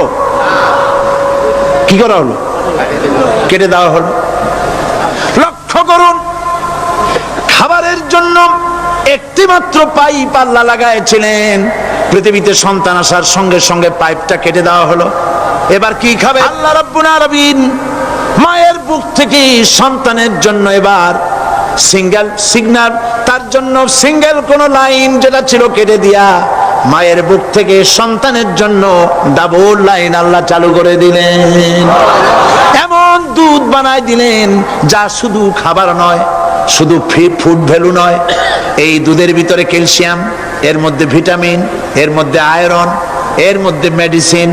কি করা হলো? কেটে দেওয়া হলো। লক্ষ্য করুন, খাবারের জন্য একটি মাত্র পাইপ আল্লাহ লাগাইছিলেন, পৃথিবীতে সন্তান আসার সঙ্গে সঙ্গে পাইপটা কেটে দেওয়া হলো। এবার কি খাবে? আল্লাহ রাব্বুল আলামিন মায়ের বুক থেকে সন্তানের জন্য এবার সিঙ্গেল সিগন্যাল, তার জন্য সিঙ্গেল কোন লাইন যেটা ছিল কেটে দিয়া মায়ের বুক থেকে সন্তানের জন্য ডাবল লাইন আল্লাহ চালু করে দিলেন। এমন দুধ বানায় দিলেন যা শুধু খাবার নয়, শুধু ফুড ভ্যালু নয়। এই দুধের ভিতরে ক্যালসিয়াম, এর মধ্যে ভিটামিন, এর মধ্যে আয়রন, এর মধ্যে মেডিসিন।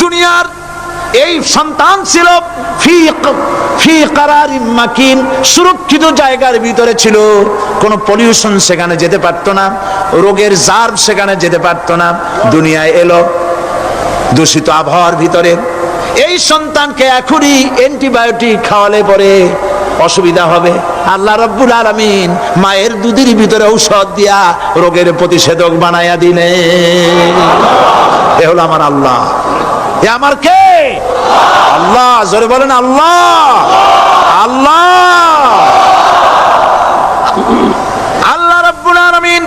দুনিয়ার এই সন্তান ছিল ফি কারারিন মাকিন, সুরক্ষিত জায়গার ভিতরে ছিল। কোনো পলিউশন সেখানে যেতে পারতো না, রোগের জার্ম সেখানে যেতে পারতো না। দুনিয়ায় এলো দূষিত আবহাওয়ার ভিতরে, এই সন্তানকে এখনই অ্যান্টিবায়োটিক খাওয়ালে পরে অসুবিধা হবে। আল্লাহ রাব্বুল আলামিন মায়ের দুধের ভিতরে ঔষধ দিয়া রোগের প্রতিষেধক বানায়া দিলেন। এ হলো আমার আল্লাহ। এ আমার কে? আল্লাহ। জোরে বলেন আল্লাহ। আল্লাহ আল্লাহ রাব্বুল আলামিন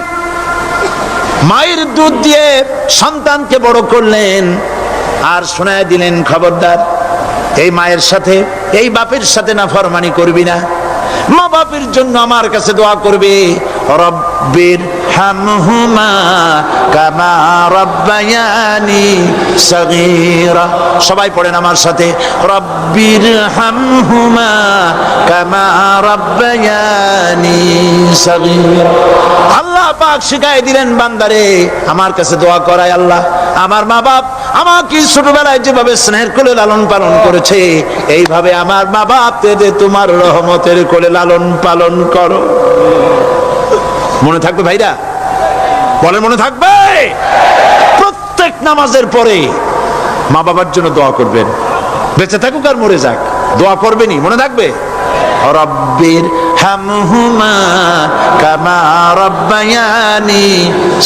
মায়ের দুধ দিয়ে সন্তানকে বড় করলেন আর শোনায় দিলেন, খবরদার এই মায়ের সাথে এই বাপের সাথে নাফরমানি করবি না। মা বাপের জন্য আমার কাছে দোয়া করবে, রব্বির হামহুমা কামা রাব্বায়ানি সগীরা। সবাই পড়েন আমার সাথে, রব্বির হামহুমা কামা রাব্বায়ানি সগীরা। আল্লাহ পাক শিখাই দিলেন বান্দারে আমার কাছে দোয়া করায়, আল্লাহ আমার মা বাপ আমাকে ছোটবেলায় যেভাবে স্নেহের কোলে লালন পালন করেছে, এইভাবে আমার মা বাপ তোমার রহমতের কোলে লালন পালন করো। মনে থাকবে ভাইরা? বলে মনে থাকবে? প্রত্যেক নামাজের পরে মা বাবার জন্য দোয়া করবেন, বেঁচে থাকুক আর মরে যাক, দোয়া করবেনই। মনে থাকবে? রব্বির হামহুমা কামা রাব্বায়ানি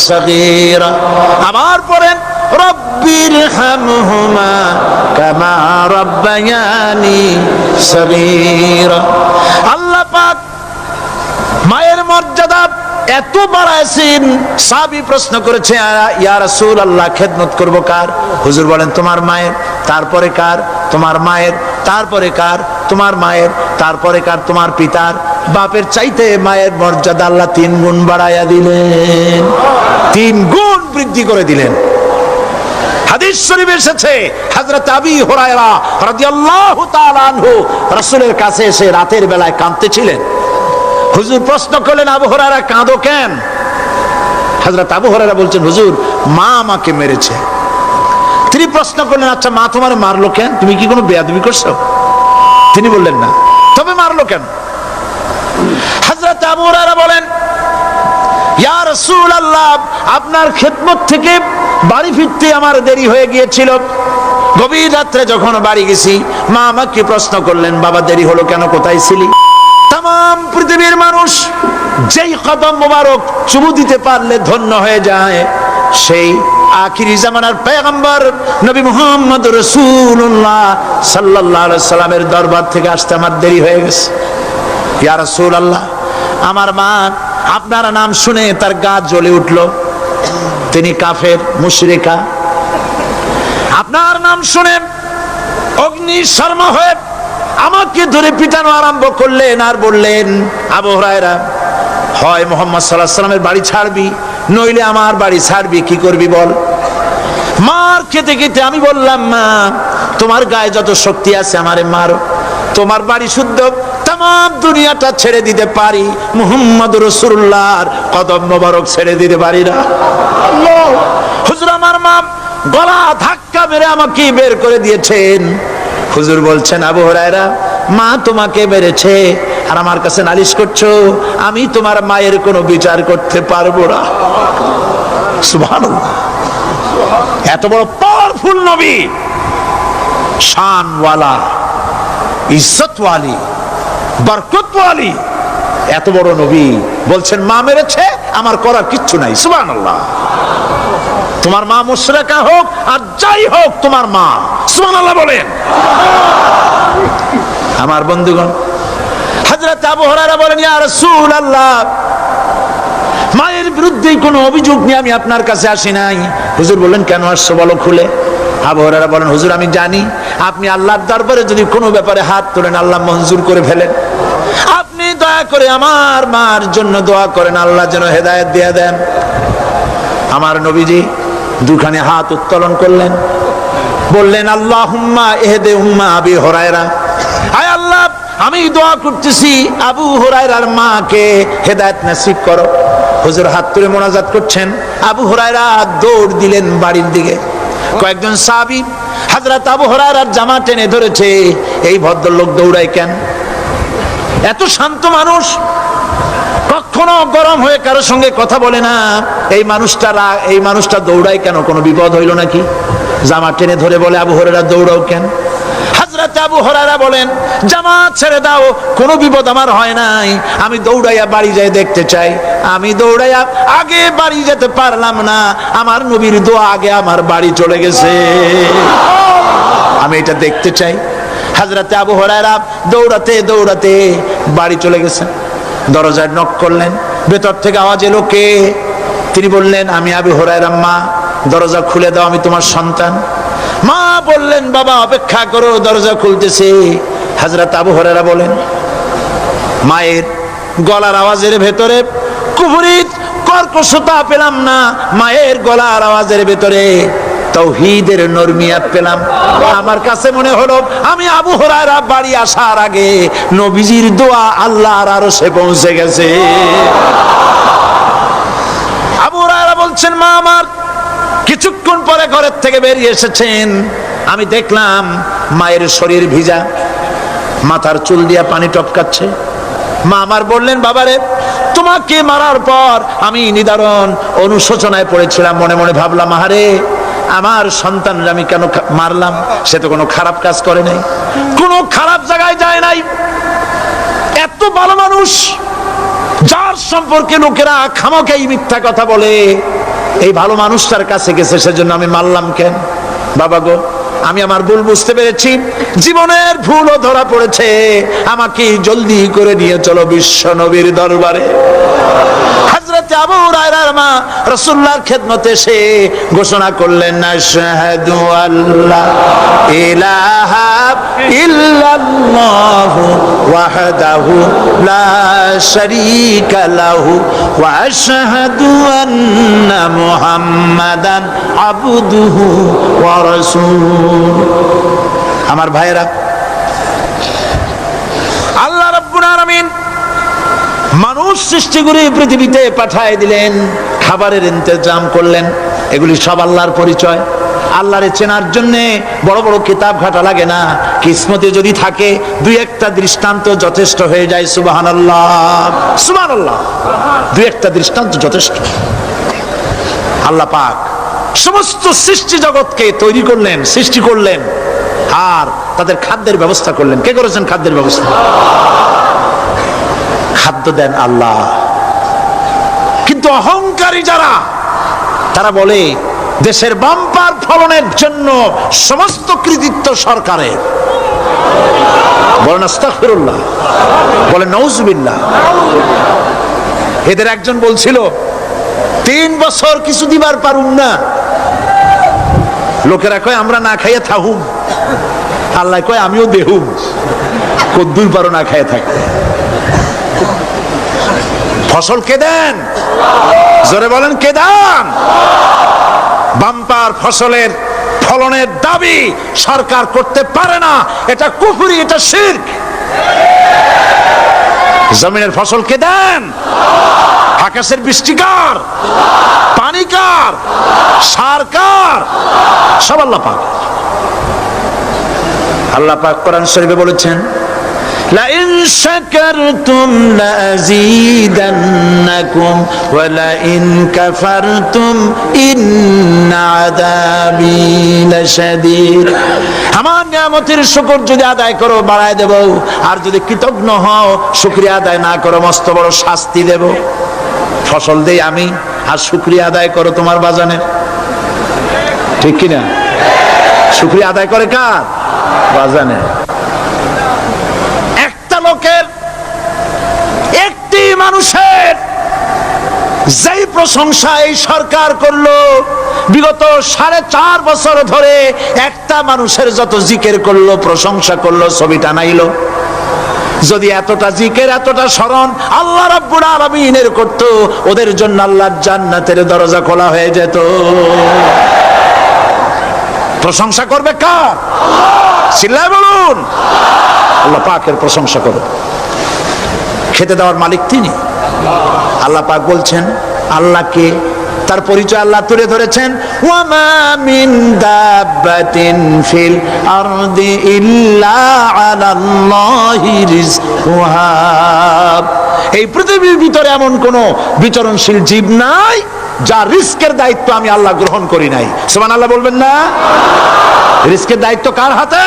সগীরা। আবার পড়েন, রব্বির হামহুমা কামা রাব্বায়ানি সগীরা। আল্লাহ পাক মায়ের মর্যাদা এত বাড়াইছেন, সাহাবী প্রশ্ন করেছে, ইয়া রাসূলুল্লাহ খেদমত করব কার? হুজুর বলেন তোমার মায়ের, তারপরে কার? তোমার মায়ের, তারপরে কার? তোমার মায়ের, তারপরে কার? তোমার পিতার। বাপের চাইতে মায়ের মর্যাদা আল্লাহ 3 গুণ বাড়াইয়া দিলেন, 3 গুণ বৃদ্ধি করে দিলেন। হাদিস শরীফে এসেছে, হযরত আবী হুরায়রা রাদিয়াল্লাহু তাআলা আনহু রাসূলের কাছে এসে রাতের বেলায় কাঁদতেছিলেন। হুজুর প্রশ্ন করলেন, আবু হুরায়রা কাঁদো কেন? হযরত আবু হুরায়রা বলছেন, হুজুর মা আমাকে মেরেছে। তিনি প্রশ্ন করলেন, আচ্ছা মা তোমার মারলো কেন? তুমি কি কোনো বেয়াদবি করছো? তিনি বললেন না। তবে মারলো কেন? হযরত আবু হুরায়রা বলেন, ইয়া রাসূলুল্লাহ আপনার খেদমত থেকে বাড়ি ফিরতে আমার দেরি হয়ে গিয়েছিল। গভীর রাত্রে যখন বাড়ি গেছি, মা আমাকে প্রশ্ন করলেন, বাবা দেরি হলো কেন, কোথায় ছিলি? তাম পৃথিবীর মানুষ যেই কদম মোবারক চুমু দিতে পারলে ধন্য হয়ে যায়, সেই আখিরি জামানার পয়গম্বর নবী মুহাম্মদ রাসূলুল্লাহ সাল্লাল্লাহু আলাইহি সাল্লামের দরবার থেকে আসতে আমার দেরি হয়ে গেছে। ইয়া রাসূলুল্লাহ আমার মা আপনার নাম শুনে তার গা জ্বলে উঠল, তিনি কাফের মুশরিকা। আপনার নাম শুনে অগ্নি শর্মা হয়ে আমাকে ধরে পিটানো আরম্ভ করলেন আর বললেন, আবু হুরায়রা হয় মুহাম্মদ সাল্লাল্লাহু আলাইহি সাল্লামের বাড়ি ছাড়বি, নইলে আমার বাড়ি ছাড়বি, কি করবি বল? মার খেতে খেতে আমি বললাম, মা তোমার গায়ে যত শক্তি আছে আমারে মারো, তোমার বাড়ি শুদ্ধ তাম দুনিয়াটা ছেড়ে দিতে পারি, মুহাম্মদ রাসূলুল্লাহর কদম মোবারক ছেড়ে দিতে পারি না। হুজুর আমার মা গলা ধাক্কা মেরে আমাকে বের করে দিয়েছেন। হুজুর বলছেন, আবু হুরায়রা মা তোমাকে মেরেছে আর আমার কাছে নালিশ করছো, আমি তোমার মায়ের কোনো বিচার করতে পারবো না। সুবহানাল্লাহ। এত বড় পাওয়ারফুল নবী, শানওয়ালা, ইজ্জতওয়ালি, বরকতওয়ালি, এত বড় নবী বলছেন মা মেরেছে, আমার করার কিচ্ছু নাই। সুবহানাল্লাহ। তোমার মা মুশরিকা হোক আর যাই হোক, তোমার মা। সুবহানাল্লাহ বলেন। আমার বন্ধুগণ, হযরত আবু হুরায়রা বলেন, ইয়া রাসূলুল্লাহ মায়ের বিরুদ্ধে কোনো অভিযোগ নিয়ে আমি আপনার কাছে আসি নাই। হুজুর বললেন, কেন আসছো বলো খুলে। আবু হুরায়রা বলেন, হুজুর আমি জানি আপনি আল্লাহর দরবারে যদি কোনো ব্যাপারে হাত তোলেন আল্লাহ মঞ্জুর করে ফেলেন। আপনি দয়া করে আমার মার জন্য দোয়া করেন, আল্লাহ যেন হেদায়েত দিয়ে দেন। আমার নবীজি দুখানে হাত উত্তোলন করলেন, বললেন, আল্লাহুম্মা ইহদি উম্মা আবি হুরায়রা। আয় আল্লাহ আমি দোয়া করতেছি আবু হুরায়রার মাকে হেদায়েত নসিব করো। হুজুর হাত তুলে মোনাজাত করছেন, আবু হুরায়রা দৌড় দিলেন বাড়ির দিকে। কয়েকজন সাহাবী হযরত আবু হুরায়রার জামা টেনে ধরেছে, এই ভদ্রলোক দৌড়ায় কেন? এত শান্ত মানুষ, কখনো গরম হয়ে কারো সঙ্গে কথা বলে না, এই মানুষটা দৌড়ায় কেন? কোনো বিপদ হইল নাকি? জামা টেনে ধরে বলে, আবু হুরায়রা দৌড়াও কেন? হযরত আবু হুরায়রা বলেন, জামাত ছেড়ে দাও, কোনো বিপদ আমার হয় নাই, আমি দৌড়াইয়া বাড়ি যাই দেখতে চাই। আমি দৌড়াইয়া আগে বাড়ি যেতে পারলাম না, আমার নবীর দোয়া আগে আমার বাড়ি চলে গেছে, আমি এটা দেখতে চাই। হযরত আবু হুরায়রা দৌড়াতে দৌড়াতে বাড়ি চলে গেছেন। দরজায় নক করলেন, ভেতর থেকে আওয়াজ এলো, কে? তিনি বললেন, আমি আবু হুরায়রা। মা, দরজা খুলে দাও, আমি তোমার সন্তান। মা বললেন, বাবা অপেক্ষা করো, দরজা খুলতেছে। হযরত আবু হুরায়রা বলেন, মায়ের গলার আওয়াজের ভেতরে কুফরি কর্কশতা পেলাম না, মায়ের গলার আওয়াজের ভেতরে তাওহীদের নরমিয়াত পেলাম। আমার কাছে মনে হলো আমি আবু হুরায়রা বাড়ি আসার আগে নবীজির দোয়া আল্লাহর আরশে পৌঁছে গেছে। আবু হুরায়রা বলছেন, মা আমার কিছুক্ষণ পরে ঘরের থেকে বেরিয়ে এসেছেন, আমি দেখলাম মায়ের শরীর ভিজা, মাথার চুল দিয়া পানি টপকাচ্ছে। মা আমার বললেন, বাবারে তোমাকে মারার পর আমি নিদারুণ অনুশোচনায় পড়েছিলাম, মনে মনে ভাবলাম, আহারে আমার সন্তানরা আমি কেন মারলাম? সে তো কোনো খারাপ কাজ করে নাই, কোনো খারাপ জায়গায় যায় নাই, এত ভালো মানুষ যার সম্পর্কে লোকেরা খামোখাই মিথ্যা কথা বলে, এই ভালো মানুষটার কাছে গেছে, সেজন্য আমি মারলাম কেন? বাবা গো, আমি আমার ভুল বুঝতে পেরেছি, জীবনের ভুলও ধরা পড়েছে, আমাকে জলদি করে নিয়ে চলো বিশ্ব নবীর দরবারে। হযরত আবু হুরায়রার মা রাসূলুল্লাহর খেদমতে এসে ঘোষণা করলেন, আশহাদু আল্লা ইলাহা ইল্লাল্লাহু ওয়াহদাহু লা শারীকা লাহু ওয়া আশহাদু আন্না মুহাম্মাদান আবদুহু ওয়া রাসূলুহু। আমার ভাইরা, আল্লাহ রাব্বুল আলামিন মানুষ সৃষ্টি করে পৃথিবীতে পাঠিয়ে দিলেন, খাবারের ইন্তজাম করলেন, এগুলি সব আল্লাহর পরিচয়। আল্লাহরে চেনার জন্য বড় বড় কিতাব ঘাটা লাগে না, কিসমতে যদি থাকে দুই একটা দৃষ্টান্ত যথেষ্ট হয়ে যায়। সুবহানাল্লাহ, সুবহানাল্লাহ, দুই একটা দৃষ্টান্ত যথেষ্ট। আল্লাহ পাক সমস্ত সৃষ্টি জগৎকে তৈরি করলেন, সৃষ্টি করলেন, আর তাদের খাদ্যের ব্যবস্থা করলেন। কে করেছেন খাদ্যের ব্যবস্থা? খাদ্য দেন আল্লাহ। কিন্তু অহংকারী যারা, তারা বলে দেশের বাম্পার ফলনের জন্য সমস্ত কৃতিত্ব সরকারের। বলেন আস্তাগফিরুল্লাহ, বলেন নাউজুবিল্লাহ। এদের একজন বলছিল, 3 বছর কিছু দিবার পারুম না, লোকেরা কয় আমরা না খাইয়ে থাকুম, আল্লাহ কয় আমিও দেহুম, কদ্দুর পারো না খাইয়ে থাকতে। ফসল কে দেন? জোরে বলেন, কে দেন? বাম্পার ফসলের ফলনের দাবি সরকার করতে পারে না, এটা কুফরি, এটা শিরক। জমিনের ফসল কে দেন? আকাশের বৃষ্টি কার? পানি কার? সার কার? সব আল্লাহ পাক। আল্লাহ পাক কোরআন শরীফে বলেছেন, লাইন শাকারতুম লাযীদান্নাকুম ওয়া লাইন কাফারতুম ইন্না আযাবী লাশাদীদ। আমার নিয়ামতের শুকর যদি আদায় করো বাড়ায় দেব, আর যদি কৃতজ্ঞ হও শুকরিয়া আদায় না করো মস্ত বড় শাস্তি দেব। ফসল দেই আমি, আর শুকরিয়া আদায় করো তোমার বাজানে, ঠিক কিনা? শুকরিয়া আদায় করে কার? বাজানে। একটা লোকের, একটি মানুষের যেই প্রশংসা এই সরকার করলো, বিগত 4.5 বছর ধরে একটা মানুষের যত জিকির করলো, প্রশংসা করলো, ছবি টানাইলো, যদি এতটা জিকির এতটা স্মরণ আল্লাহ রাব্বুল আলামিনের করত, ওদের জন্য আল্লাহর জান্নাতের দরজা খোলা হয়ে যেত। প্রশংসা করবে কার? চিল্লায় বলুন, আল্লাহ পাকের প্রশংসা করো। খেতে দেওয়ার মালিক তিনি। আল্লাহ পাক বলছেন, আল্লাহকে, তার পরিচয় আল্লাহ তুলে ধরেছেন, ওয়ামা মিন দাব্বাতিন ফিল আরদি ইল্লা আলাল্লাহি রিজকুহা। এই পৃথিবীর ভিতরে এমন কোন বিচরণশীল জীব নাই যার রিস্কের দায়িত্ব আমি আল্লাহ গ্রহণ করি নাই। সুবহানাল্লাহ বলবেন না? রিস্কের দায়িত্ব কার হাতে?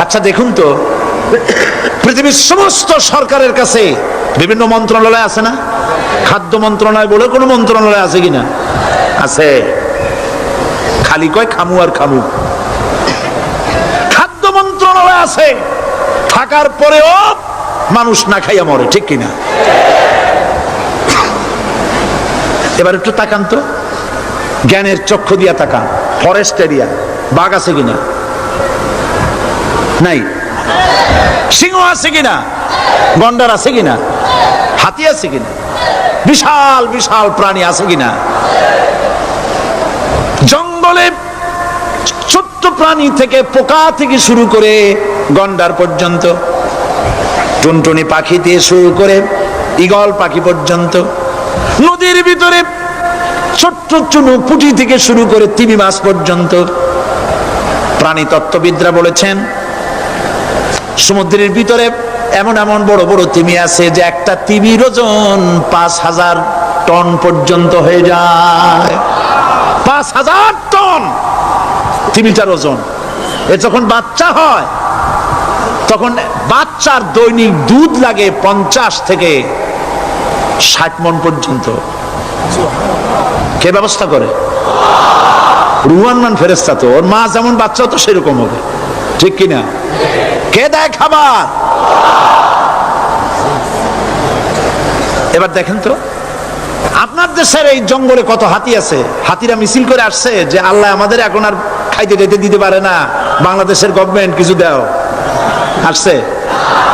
আচ্ছা দেখুন তো, পৃথিবীর সমস্ত সরকারের কাছে বিভিন্ন মন্ত্রণালয় আছে না? খাদ্য মন্ত্রণালয় বলে কোনো মন্ত্রণালয় আছে কিনা? আছে। খালি কয় খামু আর খামু। খাদ্য মন্ত্রণালয় আছে, থাকার পরেও মানুষ না খাইয়া মরে, ঠিক কিনা? এবার একটু তাকান তো, জ্ঞানের চক্ষু দিয়া তাকান। ফরেস্ট এরিয়া, বাঘ আছে কিনা? নাই। সিংহ আছে কিনা? গন্ডার আছে কিনা? হাতি আছে কিনা? বিশাল বিশাল প্রাণী আছে কিনা? জঙ্গলে ছোট্ট প্রাণী থেকে, পোকা থেকে শুরু করে গন্ডার পর্যন্ত, টুনটুনি পাখি দিয়ে শুরু করে ঈগল পাখি পর্যন্ত, নদীর ভিতরে ছোট্ট চুনো পুঁটি থেকে শুরু করে তিমি মাছ পর্যন্ত। প্রাণী তত্ত্ববিদরা বলেছেন সমুদ্রের ভিতরে এমন এমন বড় বড় তিমি আছে যে একটা তিমির ওজন 5000 টন পর্যন্ত হয়ে যায়। 5000 টন তিমিটার ওজন। এ যখন বাচ্চা হয় তখন বাচ্চার দৈনিক দুধ লাগে 50 থেকে 60 মণ পর্যন্ত। কে ব্যবস্থা করে? রুহান মান ফেরেশতা। তো ওর মা যেমন, বাচ্চা তো সেরকম হবে, ঠিক কিনা? কে দেয় খাবার? এবার দেখেন তো, আপনার দেশের এই জঙ্গলে কত হাতি আছে। হাতিরা মিছিল করে আসছে যে আল্লাহ আমাদের এখন আর খাইতে টাইতে দিতে পারে না, বাংলাদেশের গভর্নমেন্ট কিছু দাও। আসছে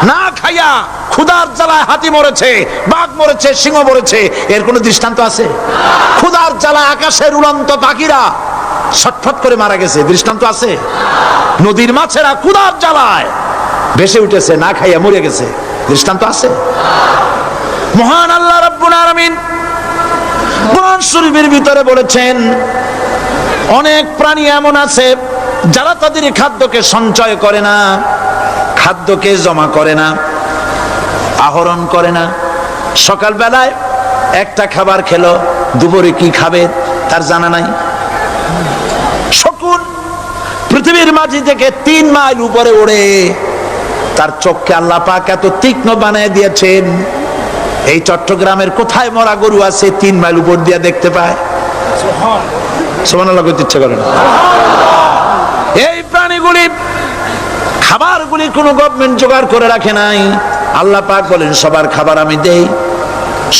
না, খাইয়া ক্ষুধার জ্বালায় হাতি মরেছে, বাঘ মরেছে, সিংহ মরেছে। এর কোনো দৃষ্টান্ত আছে? ক্ষুধার জ্বালায় আকাশের উড়ন্ত পাখিরা ছটফট করে মারা গেছে, দৃষ্টান্ত আছে? নদীর মাছেরা ক্ষুধার জ্বালায় ভেসে উঠেছে, না খাইয়া মরে গেছে, দৃষ্টান্ত আছে? মহান আল্লাহ রাব্বুল আলামিন কোরআন শরীফের ভিতরে বলেছেন অনেক প্রাণী এমন আছে যারা তাদের খাদ্যকে সঞ্চয় করে না, খাদ্যকে জমা করে না, আহরণ করে না। সকাল বেলায় একটা খাবার খেলো, দুপুরে কি খাবে তার জানা নাই। শকুন পৃথিবীর মাটি থেকে 3 মাইল উপরে ওড়ে, তার চোখকে আল্লাহ পাক এত তীক্ষ্ণ বানিয়ে দিয়েছেন। এই চট্টগ্রামের কোথায় মরা গরু আছে 3 মাইল উপর দিয়ে দেখতে পায়? সুবহানাল্লাহ করতে ইচ্ছা করে না। এই প্রাণীগুলি, খাবারগুলি কোনো গভর্নমেন্ট জোগাড় করে রাখে নাই। আল্লাহ পাক বলেন সবার খাবার আমি দেই।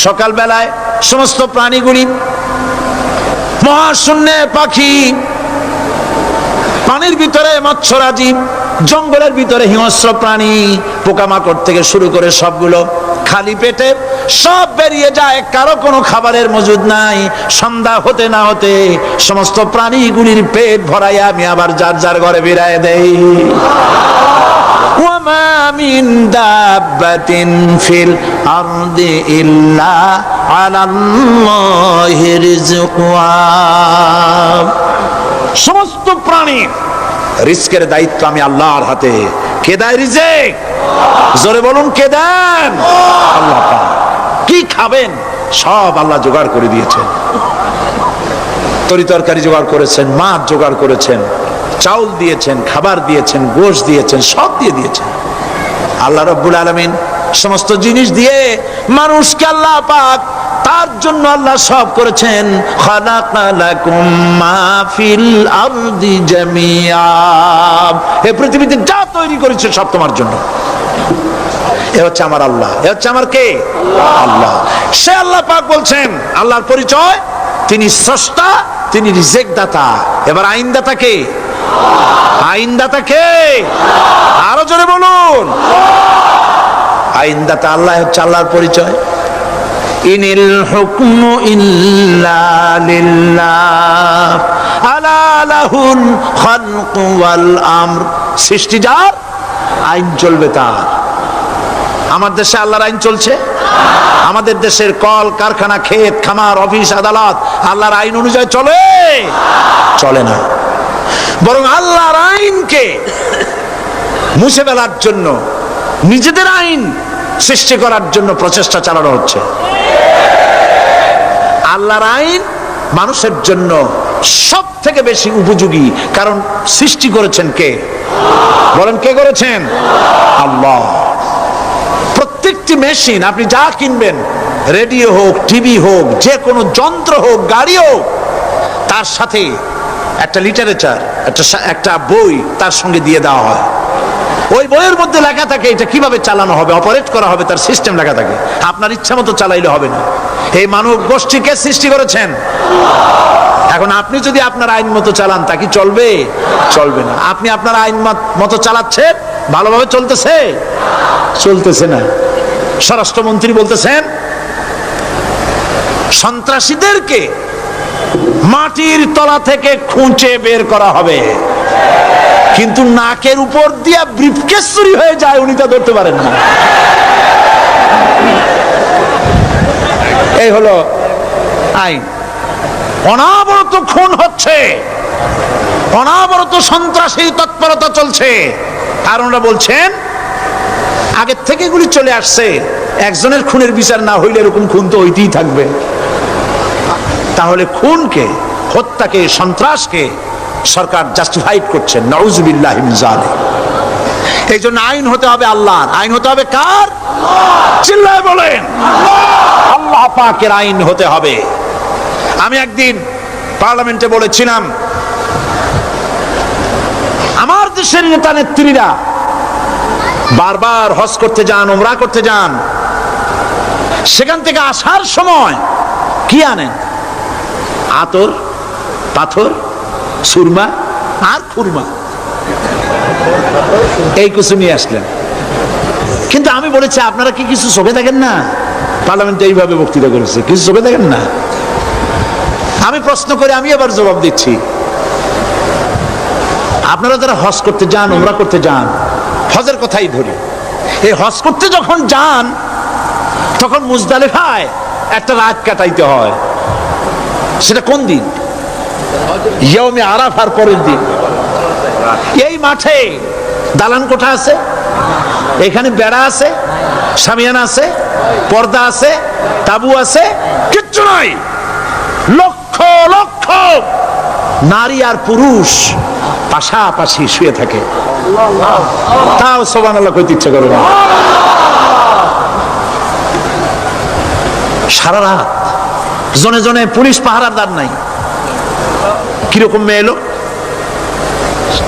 সকাল বেলায় সমস্ত প্রাণীগুলি, মহাশূন্যে পাখি, পানির ভিতরে মৎস্যরাজি, জঙ্গলের ভিতরে হিংস্র প্রাণী, পোকামাকড় থেকে শুরু করে সবগুলো খালি পেটে সব বেরিয়ে যায়, কারো কোনো খাবারের মজুদ নাই। সন্ধ্যা হতে না হতে সমস্ত প্রাণীগুলির পেট ভরাইয়া আমি আবার যার যার ঘরে ফিরায় দেই। ওয়ামা মিন দাব্বাতিন ফিল আরদি ইল্লা আলাল্লাহি রিজকুহা। সমস্ত প্রাণী রিজকের দায়িত্ব আমি আল্লাহর হাতে। কে দেয় রিজক? জোরে বলুন, কে দেন? আল্লাহ পাক। কি খাবেন সব আল্লাহ জোগাড় করে দিয়েছেন। তরি তরকারি জোগাড় করেছেন, মাছ জোগাড় করেছেন, চাউল দিয়েছেন, খাবার দিয়েছেন, গোশত দিয়েছেন, সব দিয়ে দিয়েছেন। আল্লাহ রাব্বুল আলামিন সমস্ত জিনিস দিয়ে মানুষকে আল্লাহ পাক তার জন্য আল্লাহ সব করেছেন। খালাকালাকুম মা ফিল আরদি জামিআ। এই পৃথিবীতে যা তৈরি করেছে সব তোমার জন্য। এ হচ্ছে আমার আল্লাহ। এ হচ্ছে আমার কে? আল্লাহ। সে আল্লাহ পাক বলছেন, আল্লাহর পরিচয় তিনি স্রষ্টা, তিনি রিজেক দাতা। এবার আইনদাতা কে? আইনদাতা কে? আরো জোরে বলুন। আইনদাতা আল্লাহ হচ্ছে আল্লাহর পরিচয়। ইনিল হুকমু ইল্লা লিল্লাহ আলা লাহুল খালকু ওয়াল আমর। সৃষ্টি যার, আইন চলবে তার। আমার দেশে আল্লাহর আইন চলছে? আমাদের দেশের কল কারখানা, ক্ষেত খামার, অফিস আদালত আল্লাহর আইন অনুযায়ী চলে? চলে না। বরং আল্লাহর আইনকে মুছে ফেলার জন্য, নিজেদের আইন সৃষ্টি করার জন্য প্রচেষ্টা চালানো হচ্ছে। আল্লাহর আইন মানুষের জন্য সব থেকে বেশি উপযোগী, কারণ সৃষ্টি করেছেন কে? বলেন, কে করেছেন? আল্লাহ। প্রত্যেকটি মেশিন আপনি যা কিনবেন, রেডিও হোক, টিভি হোক, যে কোনো যন্ত্র হোক, গাড়ি হোক, তার সাথে একটা লিটারেচার, একটা বই তার সঙ্গে দিয়ে দেওয়া হয়। ওই বইয়ের মধ্যে লেখা থাকে এটা কিভাবে চালানো হবে, অপারেট করা হবে, তার সিস্টেম লেখা থাকে। আপনার ইচ্ছা মতো চালাইলে হবে না। এই মানব গোষ্ঠীকে সৃষ্টি করেছেন। এখন আপনি যদি আপনার আইন মতো চালান, তা কি চলবে? চলবে না। আপনি আপনার আইন মতো চালাচ্ছেন, ভালোভাবে চলতেছে? চলতেছে না। স্বরাষ্ট্রমন্ত্রী বলতেছেন সন্ত্রাসীদেরকে মাটির তলা থেকে খুঁজে বের করা হবে, কিন্তু নাকের উপর দিয়ে ব্রিফকেস চুরি হয়ে যায়, উনি তা ধরতে পারেন না। এই হলো আইন। অনাবরত খুন হচ্ছে, অনাবরত সন্ত্রাসী তৎপরতা চলছে। আর ওনারা বলছেন আগের থেকে এগুলি চলে আসছে, একজনের খুনের বিচার না হইলে এরকম খুন তো হইতেই থাকবে। তাহলে খুনকে, হত্যাকে, সন্ত্রাসকে সরকার জাস্টিফাইড করছেন। নাউজুবিল্লাহি মিন যালিক। এই জন্য আইন হতে হবে আল্লাহর। আইন হতে হবে কার? চিল্লায় বলেন, আল্লাহ পাকের আইন হতে হবে। আমি একদিন পার্লামেন্টে বলেছিলাম, আমার দেশের নেতা নেত্রীরা বারবার হজ করতে যান, উমরা করতে যান, সেখান থেকে আসার সময় কি আনেন? আতর, পাথর, সুরমা আর খুরমা, এই কিছু নিয়ে আসলেন। কিন্তু আমি বলেছি, আপনারা কি কিছু চোখে দেখেন না? পার্লামেন্টে এইভাবে বক্তৃতা করেছে, কিছু চোখে দেখেন না? আমি প্রশ্ন করে আমি আবার জবাব দিচ্ছি, আপনারা যারা হজ করতে যান, উমরা করতে যান, হজের কথাই ধরি, এই হজ করতে যখন যান তখন মুজদালিফায় একটা রাত কাটাইতে হয়। সেটা কোন দিন? ইয়মে আরাফার পরের দিন। এই মাঠে দালান কোঠা আছে, এখানে বেড়া আছে, শামিয়ানা আছে, পর্দা আছে, তাবু আছে, কিচ্ছু নাই। লক্ষ লক্ষ নারী আর পুরুষ পাশাপাশি শুয়ে থাকে, তাও সুবহানাল্লাহ কইতে ইচ্ছা করে না। সারা রাত জনে জনে পুলিশ পাহারাদার নাই। কিরকম মেয়ে লোক,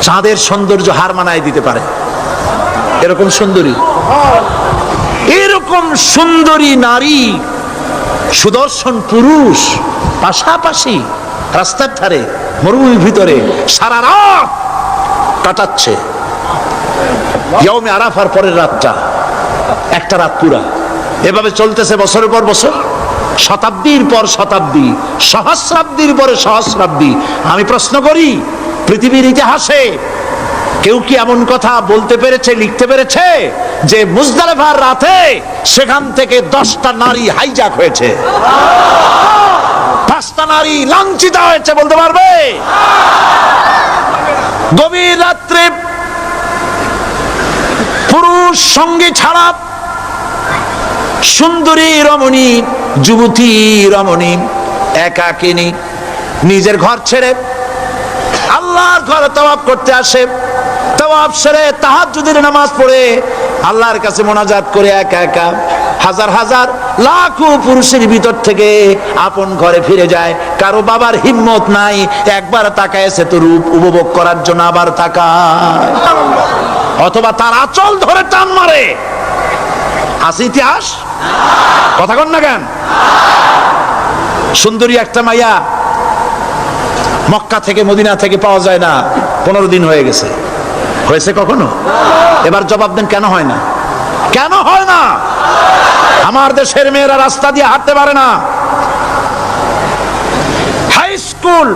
চাঁদের সৌন্দর্য হার মানায় দিতে পারে, এরকম সুন্দরী, এরকম সুন্দরী নারী, সুদর্শন পুরুষ পাশাপাশি রাস্তার ধারে মরুভূমির ভিতরে সারা রাত কাটাচ্ছে। ইয়মে আরাফার পরের রাতটা, একটা রাত পুরা। এভাবে চলতেছে বছরের পর বছর, শতাব্দীর পর শতাব্দী, সহস্রাব্দীর পরে সহস্রাব্দী। আমি প্রশ্ন করি, পৃথিবীর ইতিহাসে কেউ কি এমন কথা বলতে পেরেছে, লিখতে পেরেছে যে মুজদালিফার রাতে সেখান থেকে 10টা নারী হাইজ্যাক হয়েছে, 5টা নারী লাঞ্ছিত হয়েছে? বলতে পারবে? গভীর রাত্রে পুরুষ সঙ্গী ছাড়া সুন্দরী রমণী, যুবতী রমণী একাকিনী নিজের ঘর ছেড়ে আল্লাহর ঘরে তাওয়াফ করতে আসে। তাওয়াফ সেরে তাহাজ্জুদের নামাজ পড়ে আল্লাহর কাছে মোনাজাত করে একা একা হাজার হাজার লাখো পুরুষের ভিতর থেকে আপন ঘরে ফিরে যায়। কারো বাবার হিম্মত নাই একবার তাকায় সে তো রূপ উপভোগ করার জন্য আবার তাকায়, অথবা তার আঁচল ধরে টান মারে। আছে ইতিহাস? কথা কন না কেন? সুন্দরী একটা মাইয়া মক্কা থেকে, মদিনা থেকে পাওয়া যায় না, 15 দিন হয়ে গেছে। হয়েছে কখনো? এবার জবাব দেন, কেন হয় না? কেন হয় না? আমার দেশের মেয়েরা রাস্তা দিয়ে হাঁটতে পারে না। হাই স্কুল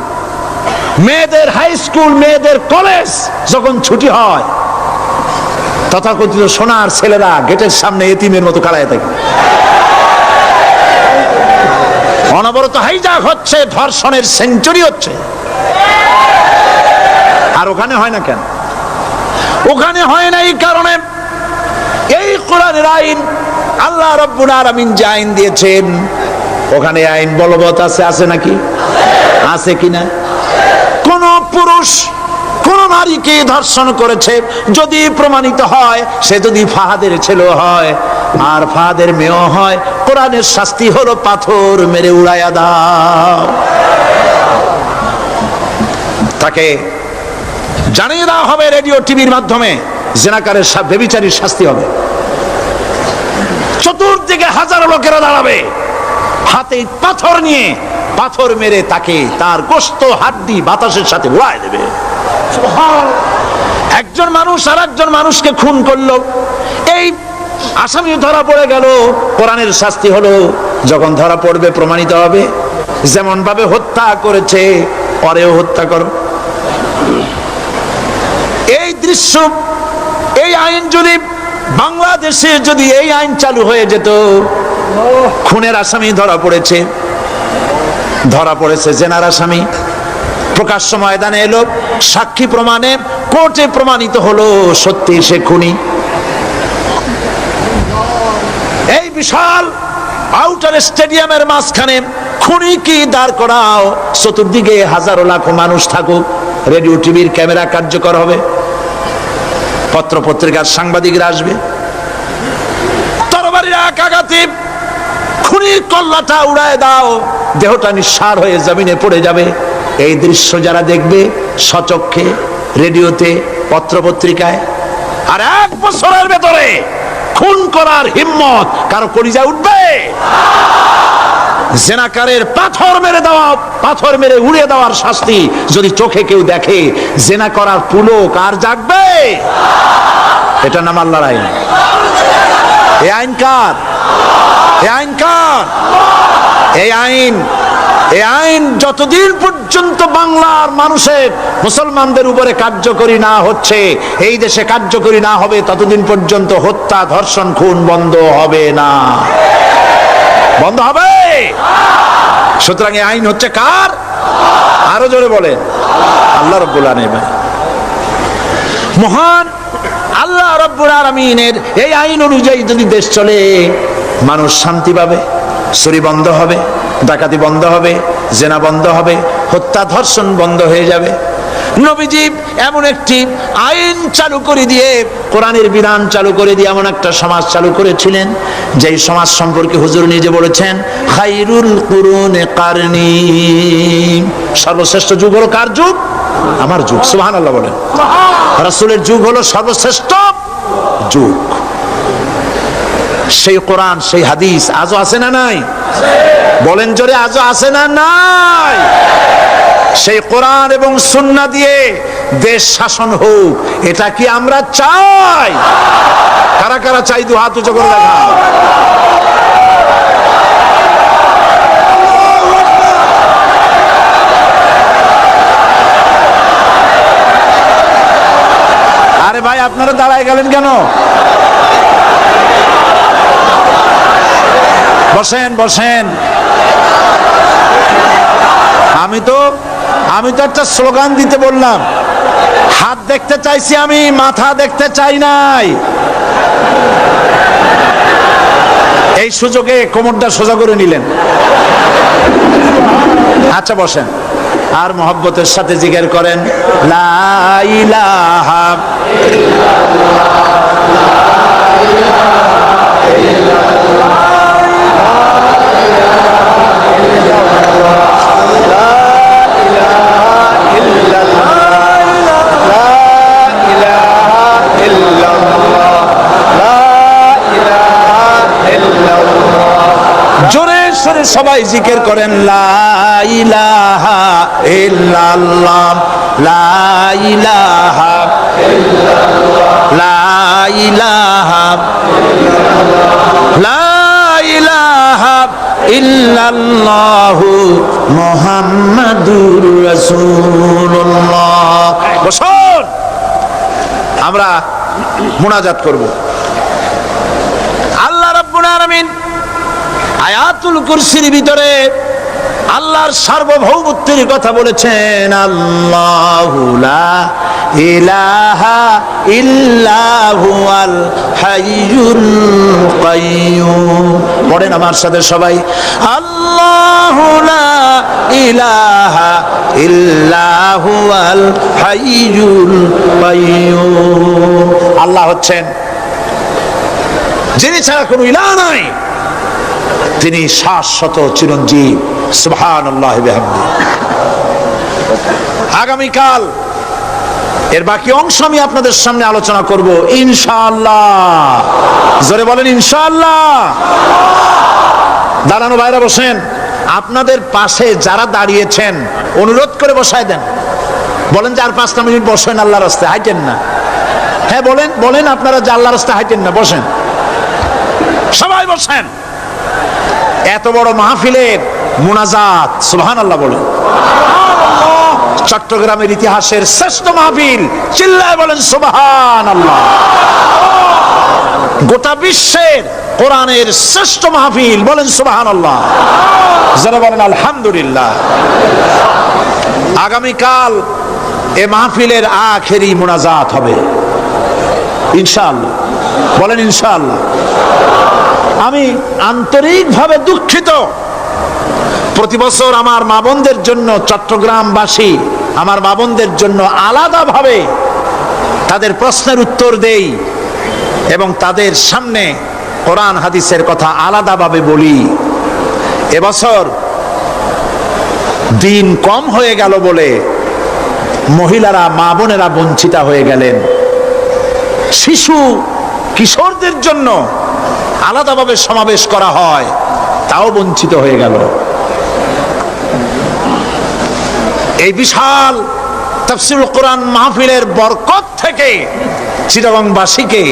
মেয়েদের, হাই স্কুল মেয়েদের কলেজ যখন ছুটি হয়, তথাকথিত সোনার ছেলেরা গেটের সামনে এতিমের মতো কালায় থাকে। অনবরত হাইজ্যাক হচ্ছে, ধর্ষণের সেঞ্চুরি হচ্ছে। আর ওখানে হয় না কেন? ওখানে হয় না এই কারণে, এই কোরআনের আইন আল্লাহ রাব্বুল আলামিন যে আইন দিয়েছেন, ওখানে আইন বলবৎ আছে, আছে নাকি? আছে কিনা? কোন পুরুষ কোন নারীকে ধর্ষণ করেছে যদি প্রমাণিত হয়, সে যদি ফাহাদের ছেলে হয় আর ফাহাদের মেয়ে হয়, কোরআনের শাস্তি হলো পাথর মেরে উড়াইয়া দাও। তাকে জানিয়ে দেওয়া হবে রেডিও টিভির মাধ্যমে, জেনাকারের ব্যভিচারীর শাস্তি হবে। চতুর্দিকে হাজারো লোকেরা দাঁড়াবে, হাতে পাথর নিয়ে পাথর মেরে তাকে তার গোশত হাড্ডি বাতাসের সাথে উড়ায় দেবে। একজন মানুষ আর একজন মানুষকে খুন করলো, এই আসামি ধরা পড়ে গেল, কোরআনের শাস্তি হলো যখন ধরা পড়বে প্রমাণিত হবে যেমন ভাবে হত্যা করেছে পরেও হত্যা করো। এই দৃশ্য, এই আইন যদি বাংলাদেশে যদি এই আইন চালু হয়ে যেত, খুনের আসামি ধরা পড়েছে জেনার আসামি, প্রকাশ্য ময়দানে এলো, সাক্ষী প্রমাণে কোর্টে প্রমাণিত হলো সত্যি সে খুনি। এই বিশাল আউটার স্টেডিয়ামের মাঝখানে খুনি কি দাঁড় করাও, চতুর্দিকে হাজারো লাখো মানুষ থাকুক, রেডিও টিভির ক্যামেরা কার্যকর হবে, পত্র পত্রিকার সাংবাদিকরা আসবে, তরবারির এক আঘাতে খুনির কল্লাটা উড়ায় দাও, দেহটা নিঃসার হয়ে জমিনে পড়ে যাবে। এই দৃশ্য যারা দেখবে সচক্ষে, রেডিওতে, পত্র পত্রিকায়, আর 1 বছরের ভেতরে খুন করার হিম্মত কারো কলিজায় উঠবে? জেনাকারের পাথর মেরে উড়িয়ে দেওয়ার শাস্তি যদি চোখে কেউ দেখে, জেনা করার পুলক আর জাগবে? এটা নাম আল্লাহর আইন। এই আইন কার? এই আইন যতদিন পর্যন্ত বাংলার মানুষের, মুসলমানদের উপরে কার্যকরী না হচ্ছে, এই দেশে কার্যকরী না হবে, ততদিন পর্যন্ত হত্যা, ধর্ষণ, খুন বন্ধ হবে না। বন্ধ হবে। সুতরাং এই আইন হচ্ছে কার? আরো জোরে বলেন, আল্লাহ রাব্বুল আলামিন। মহান আল্লাহ রাব্বুল আলামিনের এই আইন অনুযায়ী যদি দেশ চলে, মানুষ শান্তি পাবে, চুরি বন্ধ হবে, ডাকাতি বন্ধ হবে, জেনা বন্ধ হবে, হত্যা ধর্ষণ বন্ধ হয়ে যাবে। নবীজি এমন একটি আইন চালু করে দিয়ে, কোরআনের বিধান চালু করে দিয়ে এমন একটা সমাজ চালু করেছিলেন, যেই সমাজ সম্পর্কে হুজুর নিজে বলেছেন, খায়রুল কুরুনে কারনি, সর্বশ্রেষ্ঠ যুগ হলো কার যুগ? আমার যুগ। সুবহানাল্লাহ বলেন। রাসূলের যুগ হলো সর্বশ্রেষ্ঠ যুগ। সেই কোরআন, সেই হাদিস আজও আছে না নাই? বলেন জোরে, আজও আছে না নাই? সেই কোরআন এবং সুন্নাহ দিয়ে দেশ শাসন হোক, এটা কি আমরা চাই? কারা কারা চাই? দু হাত উঁচু করে দেখান। আরে ভাই, আপনারা দাঁড়ায় গেলেন কেন? বসেন বসেন। আমি তো একটা স্লোগান দিতে বললাম, হাত দেখতে চাইছি আমি, মাথা দেখতে চাই নাই। এই সুযোগে কোমরটা সোজা করে নিলেন। আচ্ছা বসেন, আর মহব্বতের সাথে জিকির করেন, লা ইলাহা সবাই জিকির করেন, লা ইলাহা ইল্লাল্লাহ, লা ইলাহা ইল্লাল্লাহ, লা ইলাহা ইল্লাল্লাহ, লা ইলাহা ইল্লাল্লাহ, মুহাম্মাদুর রাসূলুল্লাহ। বসুন, আমরা মুনাজাত করব। আল্লাহ রাব্বুল আলামিন আয়াতুল কুরসির ভিতরে আল্লাহর সার্বভৌমত্বের কথা বলেছেন। আল্লাহু লা ইলাহা ইল্লা হুয়াল হাইয়ুল কাইয়্যুম। পড়েন আমার সাথে সবাই, আল্লাহু লা ইলাহা ইল্লা হুয়াল হাইয়ুল কাইয়্যুম। আল্লাহ হচ্ছেন যিনি ছাড়া কোনো ইলাহ নাই, তিনি শাশ্বত চিরঞ্জীব। সুবহানাল্লাহ বিহামদি। আগামীকাল এর বাকি অংশ আমি আপনাদের সামনে আলোচনা করব ইনশাআল্লাহ। জোরে বলেন ইনশাআল্লাহ। দাঁড়ানো ভাইরা বসেন, আপনাদের পাশে যারা দাঁড়িয়েছেন অনুরোধ করে বসায় দেন। বলেন যে আর 5 মিনিট বসেন, আল্লাহর রাস্তায় হাইটেন না। হ্যাঁ বলেন, বলেন আপনারা যে আল্লাহর রাস্তায় হাইটেন না, বসেন, সবাই বসেন। এত বড় মাহফিলের মুনাজাত, সুবহানাল্লাহ বলেন। চট্টগ্রামের ইতিহাসের শ্রেষ্ঠ মাহফিল, চিল্লায় বলেন সুবহানাল্লাহ। গোটা বিশ্বের কোরআনের শ্রেষ্ঠ মাহফিল, বলেন সুবহানাল্লাহ। যারা বলেন আলহামদুলিল্লাহ। আগামীকাল এ মাহফিলের আখেরি মুনাজাত হবে ইনশাআল্লাহ, বলেন ইনশাআল্লাহ। আমি আন্তরিকভাবে দুঃখিত, প্রতি বছর আমার মা বোনদের জন্য, চট্টগ্রামবাসী আমার মা বোনদের জন্য আলাদাভাবে তাদের প্রশ্নের উত্তর দেই এবং তাদের সামনে কোরআন হাদিসের কথা আলাদাভাবে বলি। এবছর দিন কম হয়ে গেল বলে মহিলারা, মা বোনেরা বঞ্চিতা হয়ে গেলেন। শিশু কিশোরদের জন্য আলাদাভাবে সমাবেশ করা হয়, তাও বঞ্চিত হয়ে গেল। এই বিশাল তাফসীরুল কোরআন মাহফিলের বরকত থেকে চিটাগংবাসীকে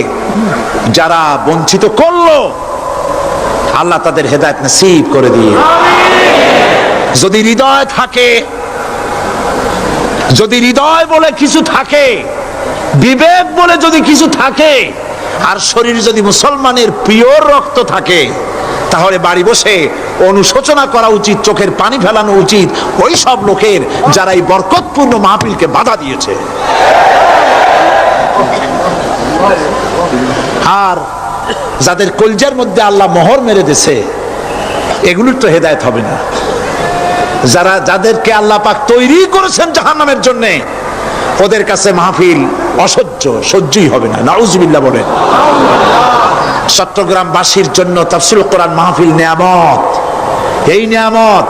যারা বঞ্চিত করলো, আল্লাহ তাদের হেদায়েত নসিব করে দিয়ে। যদি হৃদয় থাকে, যদি হৃদয় বলে কিছু থাকে, বিবেক বলে যদি কিছু থাকে, আর শরীর যদি মুসলমানের পিওর রক্ত থাকে, তাহলে বাড়ি বসে অনুশোচনা করা উচিত, চোখের পানি ফেলানো উচিত ওই সব লোকের যারা এই বরকতপূর্ণ মাহফিলকে বাধা দিয়েছে। আর যাদের কলজার মধ্যে আল্লাহ মোহর মেরে দিয়েছে, এগুলোর তো হেদায়েত হবে না। যারা, যাদেরকে আল্লাহ পাক তৈরি করেছেন জাহান্নামের জন্য, ওদের কাছে মাহফিল অসহ্য, সহ্যই হবে না। নাউজুবিল্লাহ বলেন। চট্টগ্রামবাসীর জন্য তাফসীরুল কোরআন মাহফিল নিয়ামত। এই নিয়ামত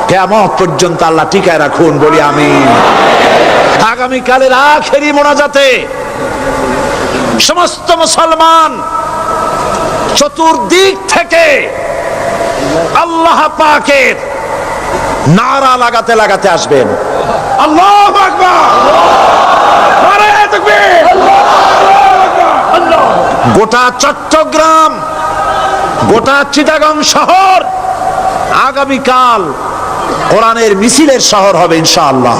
কিয়ামত পর্যন্ত আল্লাহ টিকায় রাখুন, বলি আমিন। আগামীকালের আখেরি মোনাজাতে সমস্ত মুসলমান চতুর্দিক থেকে আল্লাহ পাকের নারা লাগাতে লাগাতে আসবেন। আল্লাহু আকবার, নারায়ে তাকবীর। গোটা চট্টগ্রাম, গোটা চিটাগং শহর আগামীকাল কোরআনের মিছিলের শহর হবে ইনশাআল্লাহ।